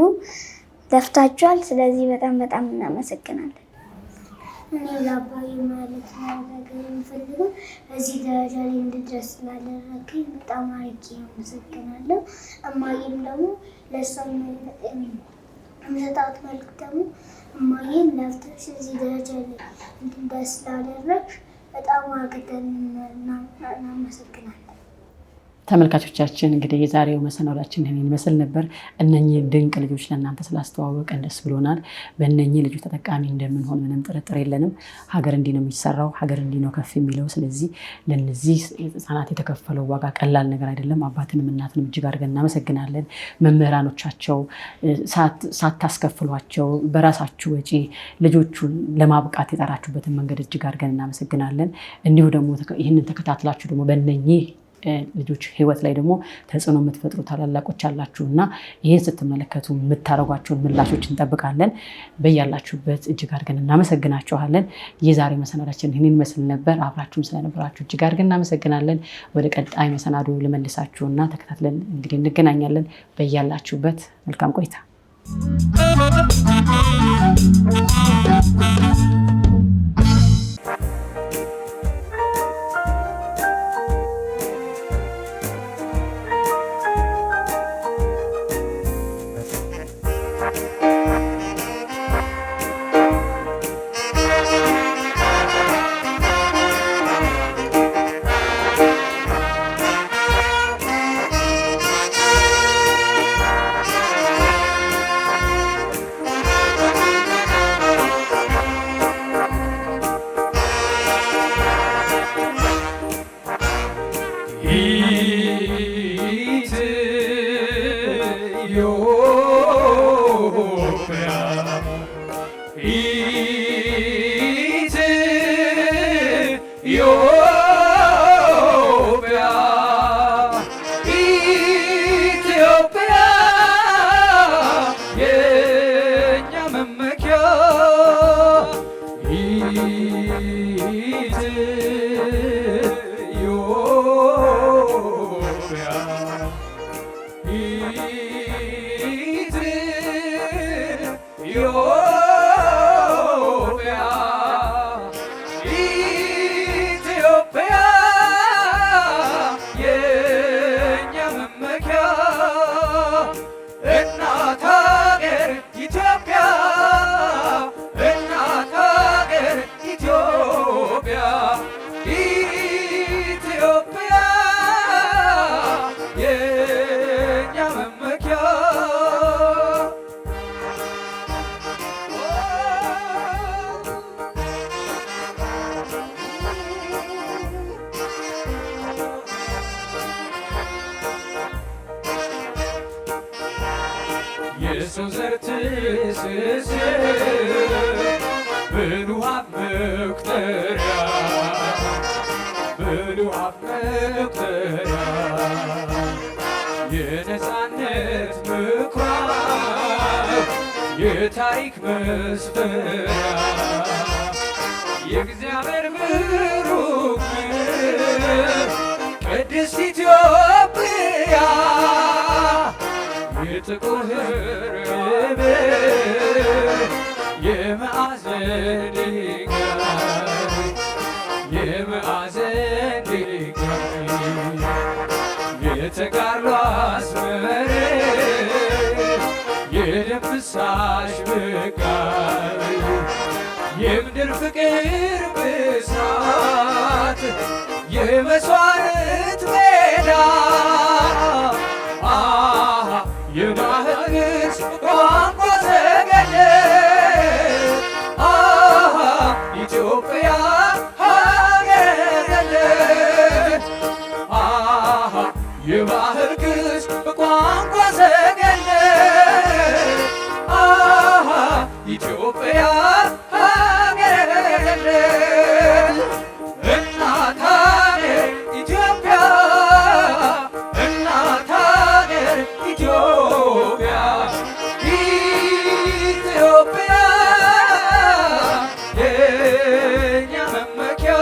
ለፍታችኋል። ስለዚህ በጣም እናመሰግናለን።
እኔ ለአባዬ ማለት ነገር የምፈልገው እዚህ ደረጃ ላይ እንድድረስ ስላደረገኝ በጣም አድርጌ አመሰግናለሁ። እማዬም ደግሞ ለእሷ የምሰጣት መልዕክት ደግሞ እማዬም ለፍተሽ እዚህ ደረጃ ላይ እንድንደርስ ስላደረግሽ በጣም አድርገን እናመሰግናለን።
ተመልካቾቻችን እንግዲህ የዛሬው መሰናዷችን ይህን ይመስል ነበር። እነኚህ ድንቅ ልጆች ለእናንተ ስላስተዋወቀን ደስ ብሎናል። በእነኚህ ልጆች ተጠቃሚ እንደምንሆን ምንም ጥርጥር የለንም። ሀገር እንዲህ ነው የሚሰራው፣ ሀገር እንዲህ ነው ከፍ የሚለው። ስለዚህ ለነዚህ ህፃናት የተከፈለው ዋጋ ቀላል ነገር አይደለም። አባትንም እናትንም እጅግ አድርገን እናመሰግናለን። መምህራኖቻቸው ሳታስከፍሏቸው በራሳችሁ ወጪ ልጆቹን ለማብቃት የጠራችሁበትን መንገድ እጅግ አድርገን እናመሰግናለን። እንዲሁ ደግሞ ይህንን ተከታትላችሁ ደግሞ በእነኚህ ልጆች ህይወት ላይ ደግሞ ተጽዕኖ የምትፈጥሩ ታላላቆች አላችሁና ይህን ስትመለከቱ የምታደርጓቸውን ምላሾች እንጠብቃለን። በያላችሁበት እጅግ አድርገን እናመሰግናችኋለን። የዛሬ መሰናዳችን ይህንን ይመስል ነበር። አብራችሁም ስለነበራችሁ እጅግ አድርገን እናመሰግናለን። ወደ ቀጣይ መሰናዶ ልመልሳችሁና ተከታትለን እንግዲህ እንገናኛለን። በያላችሁበት መልካም ቆይታ።
የታሪክ መስፈሪያ የእግዚአብሔር ብሩክ ቅድስት ኢትዮጵያ የጥቁር ሕዝብ የማዕዘን ድንጋይ የማዕዘን ድንጋይ የተጋድሎ አስመሬ የደም ፍሳሽ ብቃይ የምድር ፍቅር ብስራት የመስዋዕት ሜዳ የባህል ቋንቋ ሰገድ ኢትዮጵያ ሀገር የባህል ቅርስ ቋንቋ ሰገድ ኢትዮጵያ ሀገር እናት ሀገር ኢትዮጵያ እናት ሀገር ኢትዮጵያ ኢትዮጵያ የኛ መመኪያ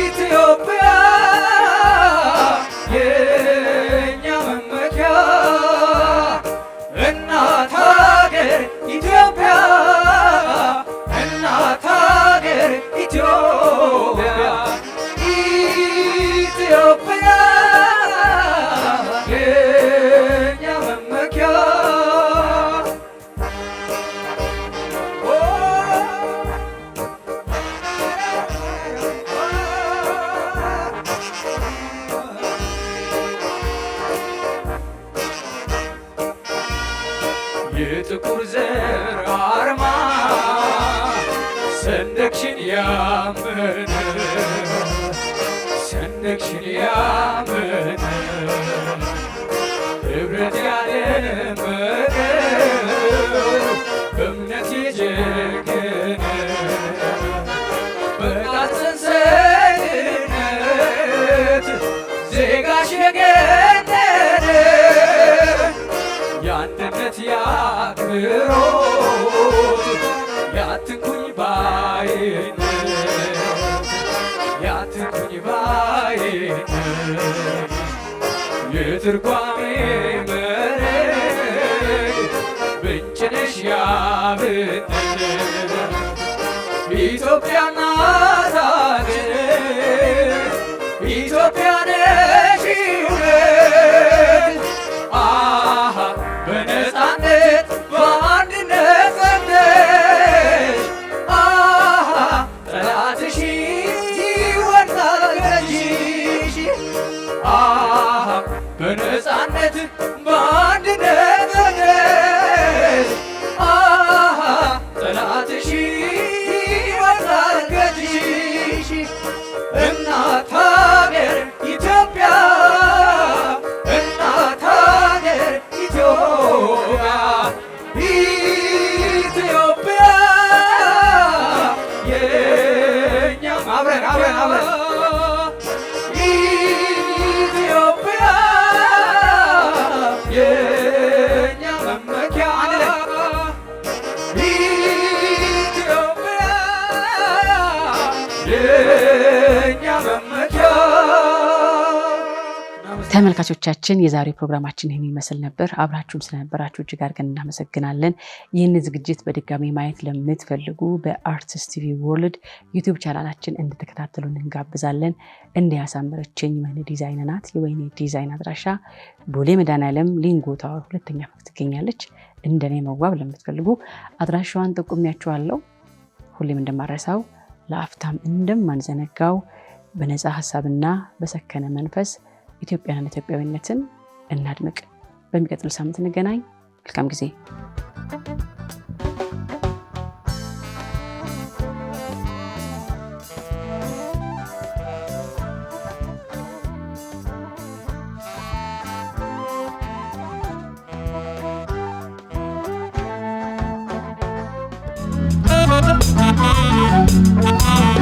ኢትዮጵያ የኛ መመኪያ እናት ሀገር ኢትዮጵያ እናት ሀገር ኢትዮጵያ ኢትዮጵያ የኛ መመኪያ የጥቁር ዘር አርማ ሰንደቅሽን ያመነ ሰንደቅሽን ያመነ ህብረት ያደመቀው በእምነት የጀገነ በቃል ሰንሰለት ዜጋሽ የገነነ የአንድነት ያክብሮት ያትንኩኝ ባይነት ያትንኩኝ ባይነት የትርጓሜ መረግ ብንጭነሽ ያብነት ኢትዮጵያ እናት ሀገር ኢትዮጵያ ነሽ እውነት በነፃነት በአንድነት ጸንተሽ ጠላትሽ ይወድቃል ከእጅሽ በነፃነት በአንድነት ጸንተሽ ጠላትሽ ይወድቃል ከእጅሽ እናት ሀገር ኢትዮጵያ እናት ሀገር ኢትዮጵያ ኢትዮጵያ የኛ አብረን ኢትዮጵያ የኛ መመኪያ ኢትዮጵያ የኛ መመኪያ።
ተመልካቾቻችን የዛሬው ፕሮግራማችን ይህን ይመስል ነበር። አብራችሁን ስለነበራችሁ እጅግ አድርገን እናመሰግናለን። ይህን ዝግጅት በድጋሚ ማየት ለምትፈልጉ በአርቲስት ቲቪ ወርልድ ዩቲዩብ ቻናላችን እንድትከታተሉን እንጋብዛለን። እንዲያሳምረችኝ ወይኔ ዲዛይን ናት። የወይኔ ዲዛይን አድራሻ ቦሌ መድኃኔዓለም ሊንጎ ታወር ሁለተኛ ፎቅ ትገኛለች። እንደኔ መዋብ ለምትፈልጉ አድራሻዋን ጠቁሚያችኋለሁ። ሁሌም እንደማረሳው ለአፍታም እንደማንዘነጋው በነፃ ሀሳብና በሰከነ መንፈስ ኢትዮጵያና ኢትዮጵያዊነትን እናድምቅ። በሚቀጥል ሳምንት እንገናኝ። መልካም ጊዜ።
Thank you.